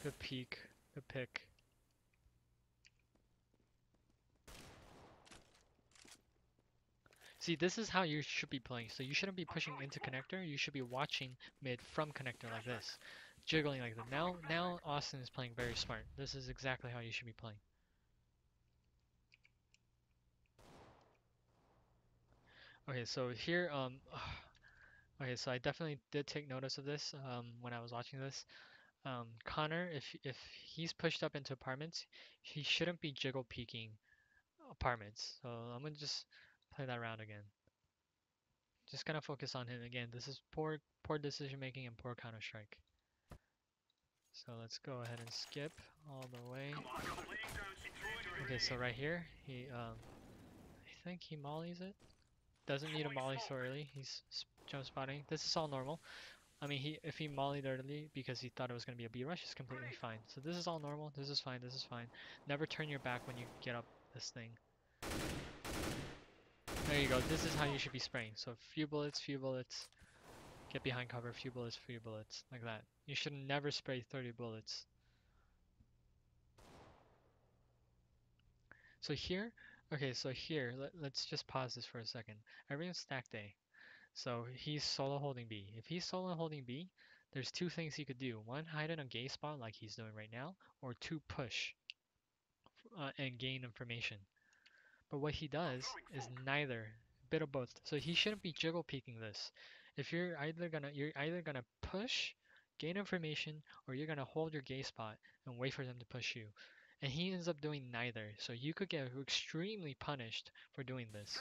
good peek, good pick. See, this is how you should be playing. So you shouldn't be pushing into connector. You should be watching mid from connector like this, jiggling like that. Now Austin is playing very smart. This is exactly how you should be playing. Okay, so here, okay, so I definitely did take notice of this when I was watching this. Connor, if he's pushed up into apartments, he shouldn't be jiggle peeking apartments. So I'm gonna just play that round again. Just gonna focus on him again. This is poor decision making and poor counter strike. So let's go ahead and skip all the way. Okay, so right here, I think he mollies it. Doesn't need a molly so early. He's jump spotting. This is all normal. I mean, if he mollied early because he thought it was gonna be a B rush, it's completely fine. So this is all normal. This is fine. This is fine. Never turn your back when you get up this thing. There you go. This is how you should be spraying. So few bullets, get behind cover, few bullets, like that. You should never spray 30 bullets. So here, okay, so here, let's just pause this for a second. Everyone's stacked A. So he's solo holding B. If he's solo holding B, there's two things he could do. One, hide in a gay spot like he's doing right now, or two, push and gain information. But what he does is neither, bit of both. So he shouldn't be jiggle peeking this. If you're either gonna push, gain information, or you're gonna hold your gay spot and wait for them to push you. And he ends up doing neither. So you could get extremely punished for doing this.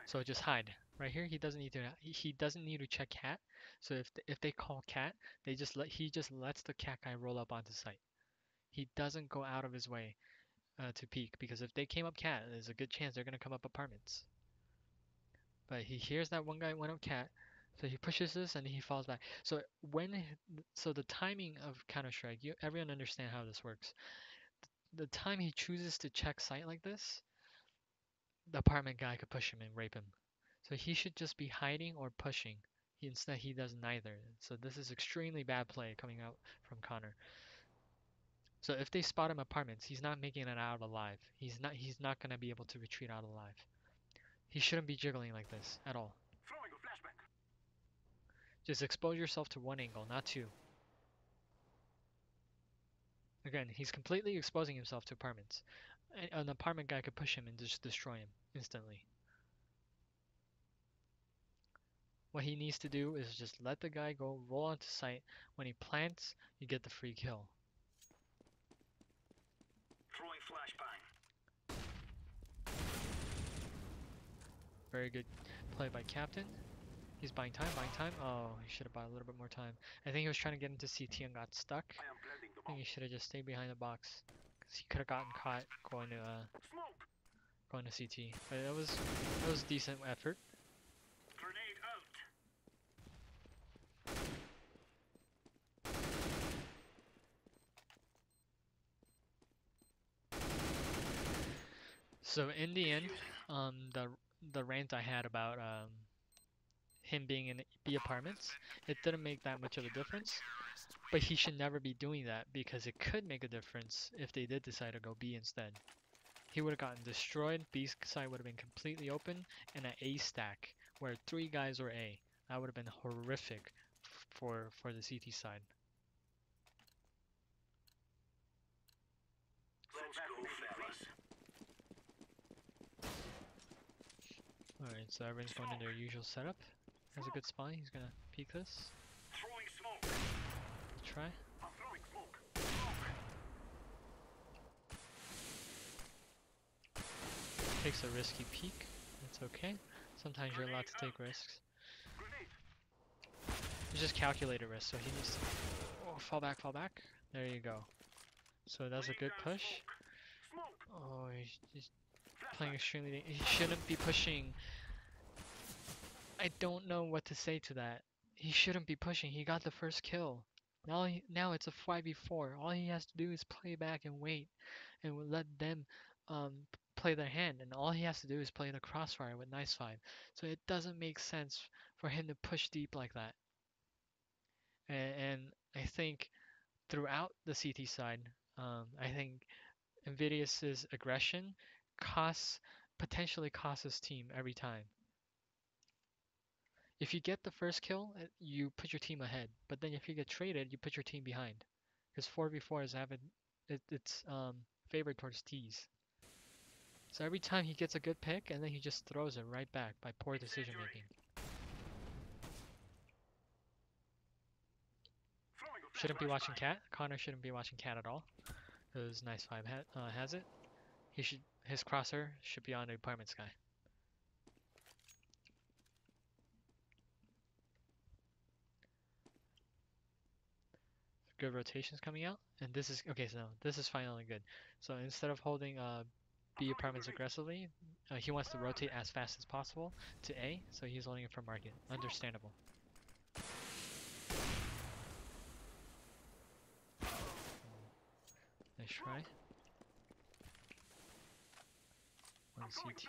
So just hide. Right here, he doesn't need to check cat. So if they call cat, he just lets the cat guy roll up onto site. He doesn't go out of his way to peek, because if they came up cat, there's a good chance they're gonna come up apartments. But he hears that one guy went up cat, so he pushes this and he falls back. So the timing of Counter Strike, everyone understand how this works. The time he chooses to check site like this, the apartment guy could push him and rape him. So he should just be hiding or pushing. Instead, he does neither. So this is extremely bad play coming out from Connor. So if they spot him apartments, he's not making it out alive. He's not gonna be able to retreat out alive. He shouldn't be jiggling like this at all. Just expose yourself to one angle, not two. Again, he's completely exposing himself to apartments. An apartment guy could push him and just destroy him instantly. What he needs to do is just let the guy go, roll onto site. When he plants, you get the free kill. Throwing flashbang. Very good play by Captain. He's buying time. Oh, he should have bought a little bit more time. I think he was trying to get into CT and got stuck. I think he should have just stayed behind the box, because he could have gotten caught going to CT. But that was decent effort. Grenade out. So in the end, the rant I had about him being in B apartments, it didn't make that much of a difference. But he should never be doing that because it could make a difference if they did decide to go B instead. He would have gotten destroyed, B side would have been completely open, and an A stack where 3 guys were A. That would have been horrific for the CT side. Let's go, fellas. Alright, so everyone's going in their usual setup. Has a good spot, he's gonna peek this. Throwing smoke. Try. I'm throwing smoke. Takes a risky peek. It's okay. Sometimes you're allowed to take risks. Grenade. It's just calculated risk, so he needs to fall back, fall back. There you go. So that's a good push. Oh, he's playing extremely. He shouldn't be pushing. I don't know what to say to that. He shouldn't be pushing. He got the first kill. Now it's a 5v4. All he has to do is play back and wait, and let them play their hand. And all he has to do is play the crossfire with nice 5. So it doesn't make sense for him to push deep like that. And I think throughout the CT side, I think Invidious' aggression potentially costs his team every time. If you get the first kill, you put your team ahead. But then if you get traded, you put your team behind. Because 4v4 is it's favored towards T's. So every time he gets a good pick, and then he just throws it right back by poor decision making. Shouldn't be watching Cat. Connor shouldn't be watching Cat at all. Because Nice 5 has it. His crosshair should be on the apartments guy. Good rotations coming out, and this is okay. So this is finally good. So instead of holding B apartments aggressively, he wants to rotate as fast as possible to A. So he's holding it for market. Understandable. Nice try. One CT.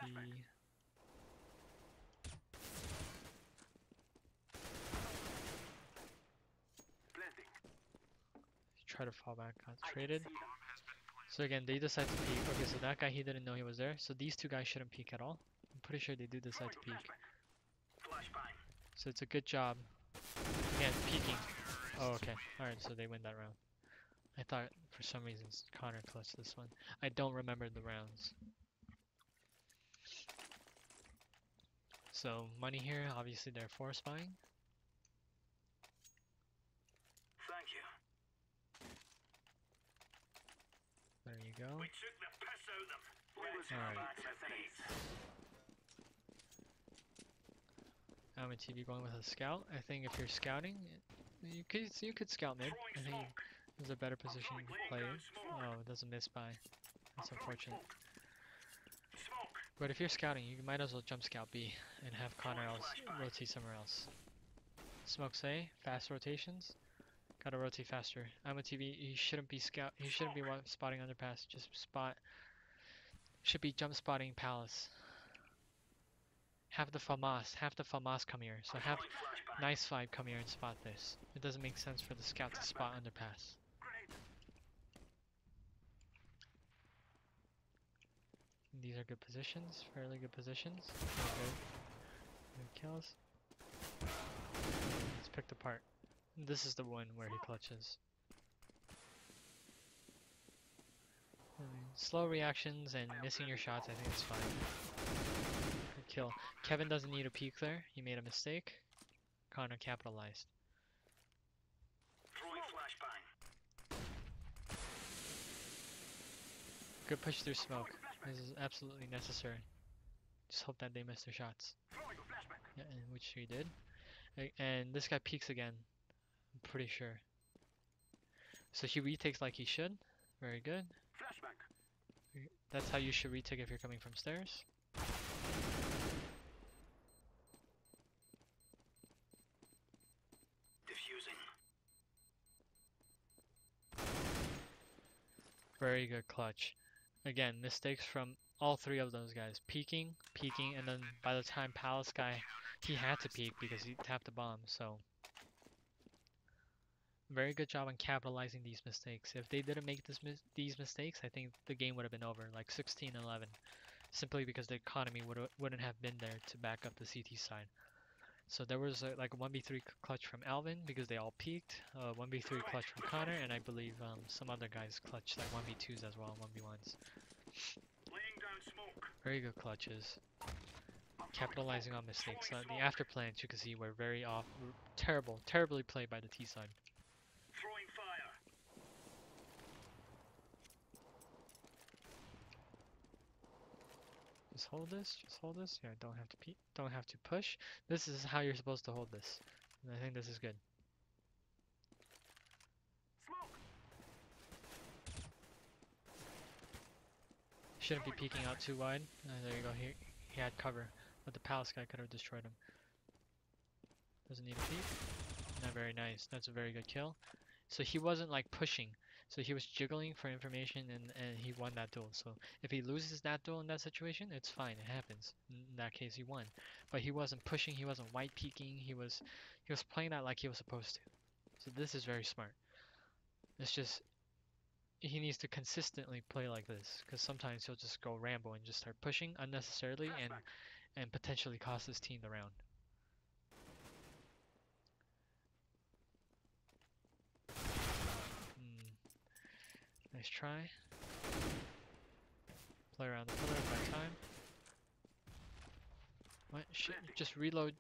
Try to fall back, got traded. So again, they decide to peek. Okay, so that guy, he didn't know he was there. So these 2 guys shouldn't peek at all. I'm pretty sure they do decide to peek. So it's a good job. Again, peeking. Oh, okay. Alright, so they win that round. I thought for some reason Connor clutched this one. I don't remember the rounds. So money here, obviously they're force buying. Thank you. There you go. We took the piss out of them. Let's Alright. back to these. I'm a TV going with a scout. I think if you're scouting, you could scout mid. I think there's a better position to play it. Oh, it doesn't miss by. That's unfortunate. But if you're scouting, you might as well jump scout B and have Connor else rotate somewhere else. Smokes A, fast rotations. Gotta rotate faster. I'm a TV. He shouldn't be spotting underpass. Just spot. Should be jump spotting palace. Have the FAMAS come here. So have Nice 5 come here and spot this. It doesn't make sense for the scout to spot underpass. These are good positions, fairly good positions. Good kills. It's picked apart. This is the one where he clutches. Slow reactions and missing your shots, I think it's fine. Good kill. Kevin doesn't need a peek there. He made a mistake. Connor capitalized. Throwing flashbang. Good push through smoke. This is absolutely necessary. Just hope that they miss their shots. Yeah, and which he did. And this guy peeks again. I'm pretty sure. So he retakes like he should. Very good. That's how you should retake if you're coming from stairs. Diffusing. Very good clutch. Again, mistakes from all three of those guys peeking, and then by the time Palace guy, he had to peek because he tapped the bomb. So very good job on capitalizing these mistakes. If they didn't make these mistakes, I think the game would have been over, like 16-11, simply because the economy wouldn't have been there to back up the CT side. So there was like a 1v3 clutch from Alvin because they all peaked, 1v3 clutch from Connor, and I believe some other guys clutched like 1v2s as well, 1v1s. Laying down smoke. Very good clutches. Capitalizing on mistakes. The after plans you can see were very off, terribly played by the T side. Throwing fire. Just hold this, Yeah, don't have to push. This is how you're supposed to hold this. And I think this is good. Smoke. Shouldn't be peeking out too wide. There you go. He had cover, but the Palace guy could have destroyed him. Doesn't need a peek. Not very nice. That's a very good kill. So he wasn't like pushing. So he was jiggling for information and he won that duel. So if he loses that duel in that situation, it's fine. It happens. In that case, he won. But he wasn't pushing. He wasn't white peeking. He was playing that like he was supposed to. So this is very smart. It's just he needs to consistently play like this because sometimes he'll just go Rambo and just start pushing unnecessarily and potentially cost his team the round. Nice try. Play around the pillar by time. What? Shit, just reload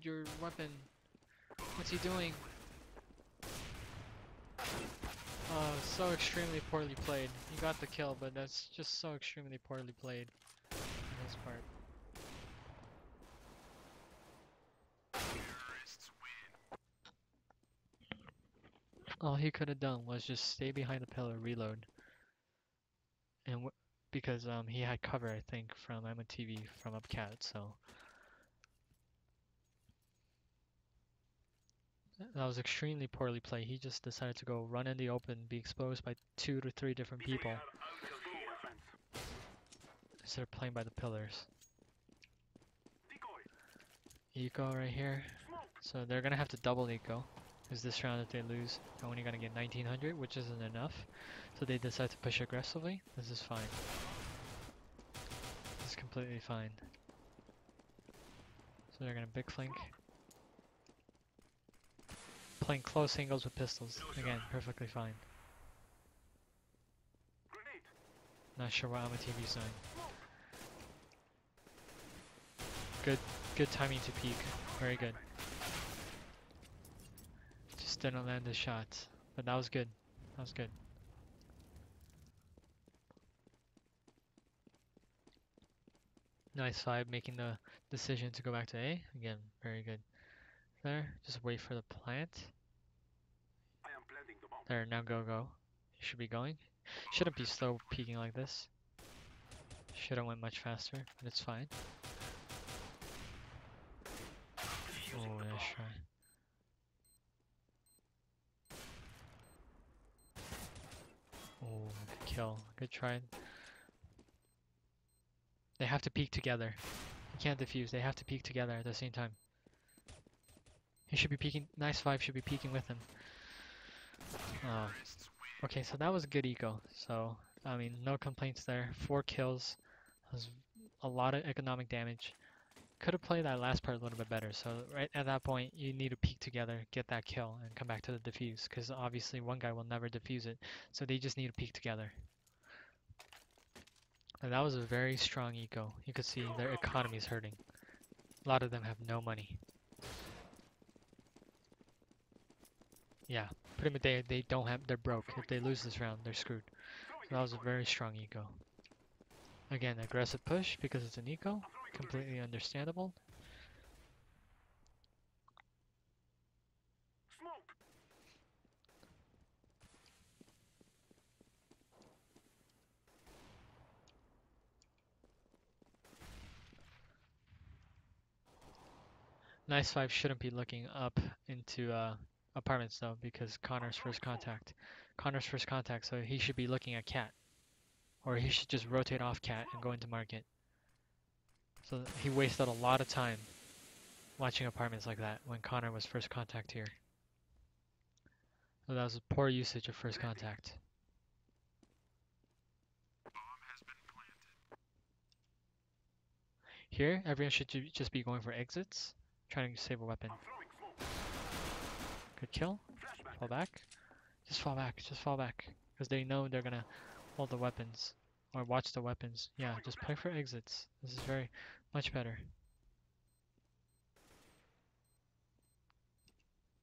your weapon. What's he doing? Oh, so extremely poorly played. You got the kill, but that's just so extremely poorly played on his part. All he could have done was just stay behind the pillar, reload. And because he had cover, I think, from MTV from UpCat, so that was extremely poorly played. He just decided to go run in the open, be exposed by 2 to 3 different people instead of playing by the pillars. Eco right here. So they're gonna have to double eco. Because this round if they lose, they're only gonna get 1900, which isn't enough. So they decide to push aggressively. This is fine. This is completely fine. So they're gonna big flank. Playing close angles with pistols. Again, perfectly fine. Not sure what AmaTV's doing. Good timing to peek. Very good. Just didn't land the shot. But that was good. That was good. Nice 5 making the decision to go back to A. Again, very good. There. Just wait for the plant. There, now go. He should be going. Shouldn't be slow peeking like this. Should have went much faster, but it's fine. Oh, nice try. Oh, good kill. Good try. They have to peek together. You can't defuse. They have to peek together at the same time. He should be peeking. Nice 5 should be peeking with him. Oh. Okay, so that was a good eco. So, I mean, no complaints there. 4 kills. That was a lot of economic damage. Could have played that last part a little bit better. So right at that point, you need to peek together, get that kill, and come back to the defuse. Because obviously one guy will never defuse it. So they just need to peek together. And that was a very strong eco. You could see their economy is hurting. A lot of them have no money. Yeah, pretty much they don't have, they're broke. If they lose this round, they're screwed. So that was a very strong eco. Again, aggressive push because it's an eco. Completely understandable. Nice 5 shouldn't be looking up into apartments though because Connor's first contact. So he should be looking at cat. or he should just rotate off cat and go into market. So he wasted a lot of time watching apartments like that when Connor was first contact here. So that was a poor usage of first contact. Here, everyone should just be going for exits, trying to save a weapon. Good kill. Fall back. Just fall back. Just fall back. Because they know they're gonna hold the weapons. Or watch the weapons. Yeah, just play for exits. This is very much better.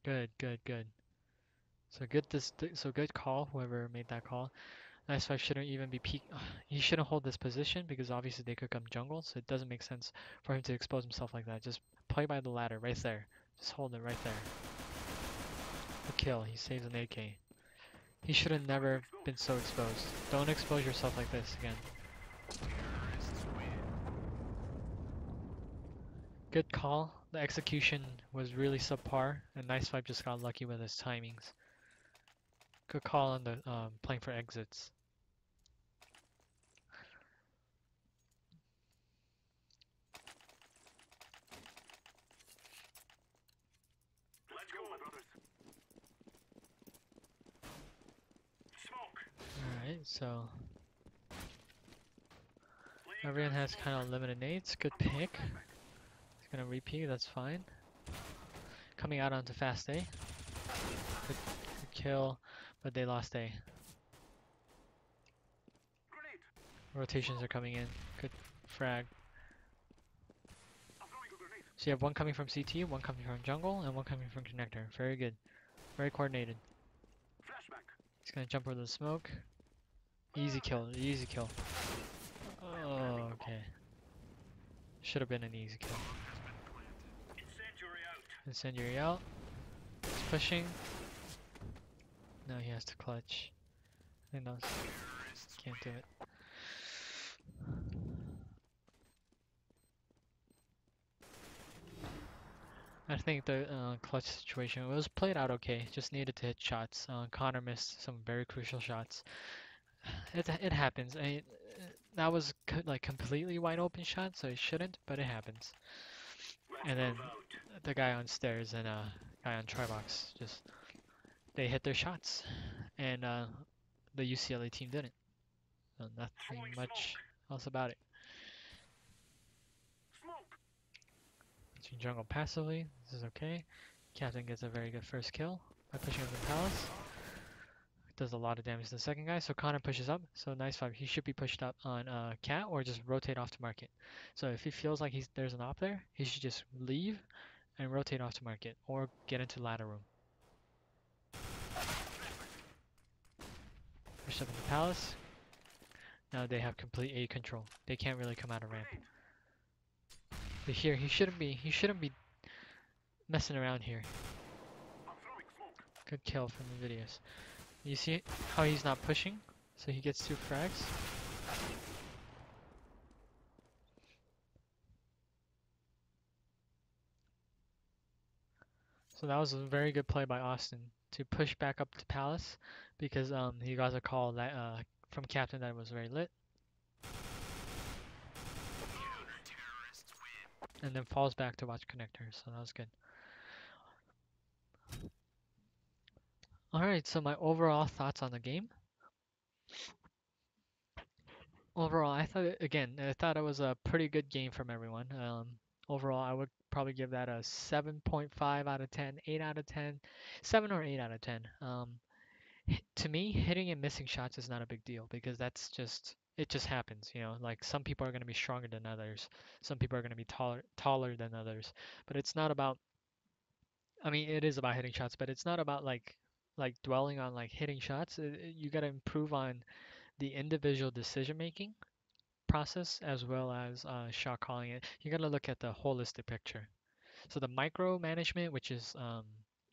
Good, good, good. So good call, whoever made that call. Nice five shouldn't even be peek. He shouldn't hold this position because obviously they could come jungle, so it doesn't make sense for him to expose himself like that. Just play by the ladder right there. Just hold it right there. Good kill. He saves an AK. He should have never been so exposed. Don't expose yourself like this again. Good call. The execution was really subpar, and Nice Five just got lucky with his timings. Good call on the playing for exits. Let's go, my brothers. Smoke. Alright, so Laying everyone down has smoke. kind of limited nades. Good pick. He's gonna repeat, that's fine. Coming out onto fast A. Good kill, but they lost A. Grenade. Rotations are coming in. Good frag. I'm throwing a grenade. So you have one coming from CT, one coming from jungle, and one coming from connector. Very good. Very coordinated. Flashback. He's gonna jump over the smoke. Easy kill, easy kill. Oh, okay. Should have been an easy kill. Incendiary out. Incendiary out. He's pushing. Now he has to clutch. Who knows? Can't do it. I think the clutch situation was played out okay. Just needed to hit shots. Connor missed some very crucial shots. It happens. That was like completely wide open shot, so it shouldn't, but it happens. And then the guy on stairs and guy on try box just they hit their shots, and the UCLA team didn't. So nothing much else about it. Smoke. Pushing jungle passively. This is okay. Captain gets a very good first kill by pushing up the palace. Does a lot of damage to the second guy. So Connor pushes up. So nice five. He should be pushed up on Cat or just rotate off to market. So if he feels like there's an op there, he should just leave and rotate off to market or get into ladder room. Push up in the palace. Now they have complete A control. They can't really come out of ramp. But here he shouldn't be messing around here. I'm throwing smoke. Good kill from the videos. You see how he's not pushing? So he gets 2 frags. So that was a very good play by Austin to push back up to Palace because he got a call that from Captain that was very lit. And then falls back to watch connector, so that was good. Alright, so my overall thoughts on the game. Overall, I thought it was a pretty good game from everyone. Overall, I would probably give that a 7.5 out of 10, 8 out of 10, 7 or 8 out of 10. To me, hitting and missing shots is not a big deal because it just happens, you know. Like some people are going to be stronger than others, some people are going to be taller than others, but it's not about. I mean, it is about hitting shots, but it's not about like dwelling on like hitting shots. You got to improve on the individual decision making process as well as shot calling it. You got to look at the holistic picture. So the micro management, which is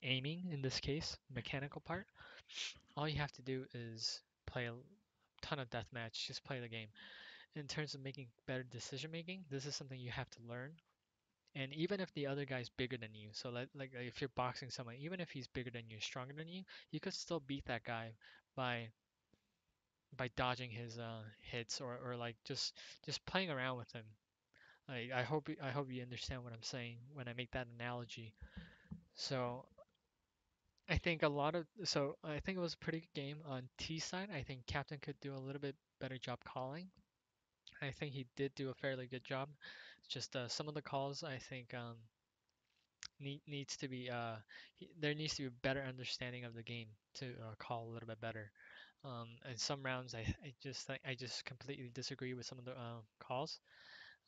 aiming in this case, mechanical part, all you have to do is play a ton of deathmatch, just play the game. In terms of making better decision making, this is something you have to learn. And even if the other guy's bigger than you, so like if you're boxing someone, even if he's bigger than you, stronger than you could still beat that guy by by dodging his hits, or like just playing around with him. Like I hope you understand what I'm saying when I make that analogy. So I think it was a pretty good game on T side. I think Captain could do a little bit better job calling. I think he did do a fairly good job. It's just some of the calls I think needs to be there needs to be a better understanding of the game to call a little bit better. And some rounds I just completely disagree with some of the calls.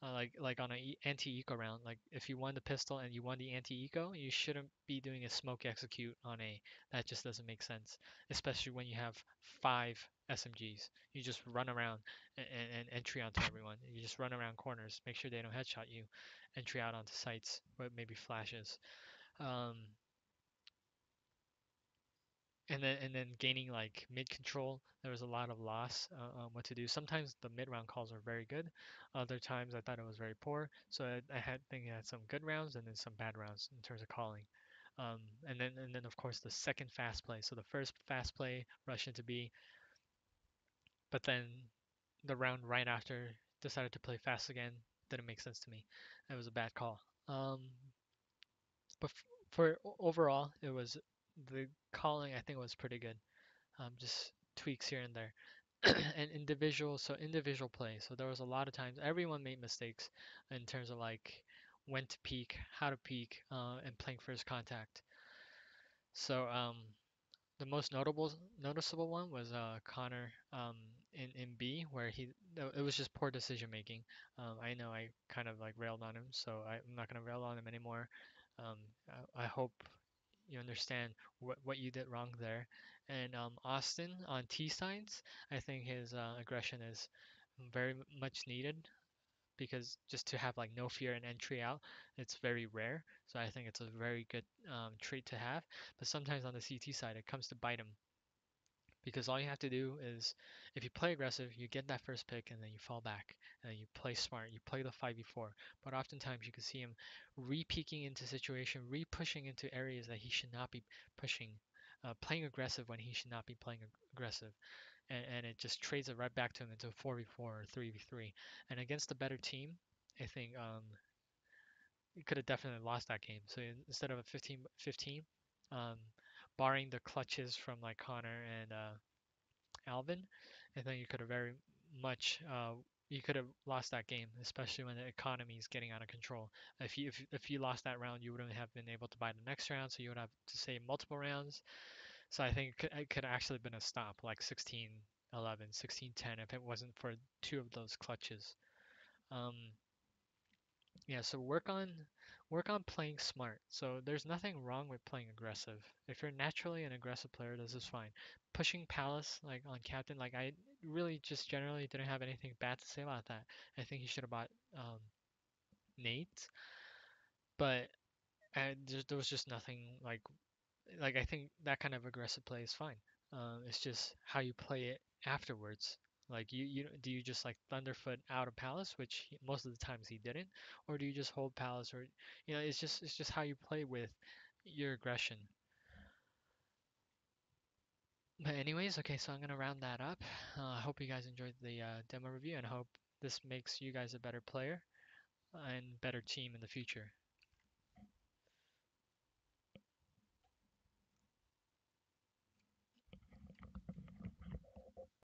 Like on a anti-eco round, like if you won the pistol and you won the anti-eco, you shouldn't be doing a smoke execute on a. That just doesn't make sense, especially when you have 5 SMGs. You just run around and entry onto everyone. You just run around corners, make sure they don't headshot you, entry out onto sites, with maybe flashes. Um, and then gaining like mid control, there was a lot of loss on what to do. Sometimes the mid round calls were very good. Other times I thought it was very poor. So I had think I had some good rounds and then some bad rounds in terms of calling. And then of course the second fast play. So the first fast play rush into B, but then the round right after decided to play fast again. Didn't make sense to me. It was a bad call. But for overall, it was the calling. I think was pretty good. Just tweaks here and there. And individual play. So there was a lot of times everyone made mistakes in terms of like when to peek, how to peek, and playing first contact. So the most notable noticeable one was Connor in B, where it was just poor decision making. I know I kind of like railed on him, so I'm not gonna rail on him anymore. Um, I hope you understand what you did wrong there. And Austin on T sides, I think his aggression is very much needed because just to have like no fear and entry out, it's very rare. So I think it's a very good trait to have. But sometimes on the CT side, it comes to bite him because all you have to do is if you play aggressive, you get that first pick and then you fall back and then you play smart, you play the 5v4. But oftentimes you can see him re-peeking into situation, re-pushing into areas that he should not be pushing, playing aggressive when he should not be playing aggressive. And it just trades it right back to him into a 4v4 or 3v3. And against a better team, I think he could have definitely lost that game. So instead of a 15-15, um, barring the clutches from like Connor and Alvin, I think you could have very much you could have lost that game, especially when the economy is getting out of control. If you lost that round, you wouldn't have been able to buy the next round, so you would have to save multiple rounds. So I think it could actually been a stop, like 16-11, 16-10, if it wasn't for two of those clutches. Um, yeah, so work on playing smart. So there's nothing wrong with playing aggressive. If you're naturally an aggressive player, this is fine. Pushing Palace like on captain, like I really just generally didn't have anything bad to say about that. I think he should have bought Nate, but there was just nothing like I think that kind of aggressive play is fine. It's just how you play it afterwards. Like you do you just like thunderfoot out of Palace, which most of the times he didn't, or do you just hold Palace, or it's just how you play with your aggression. But anyways, okay, so I'm gonna round that up. I hope you guys enjoyed the demo review, and I hope this makes you guys a better player and better team in the future.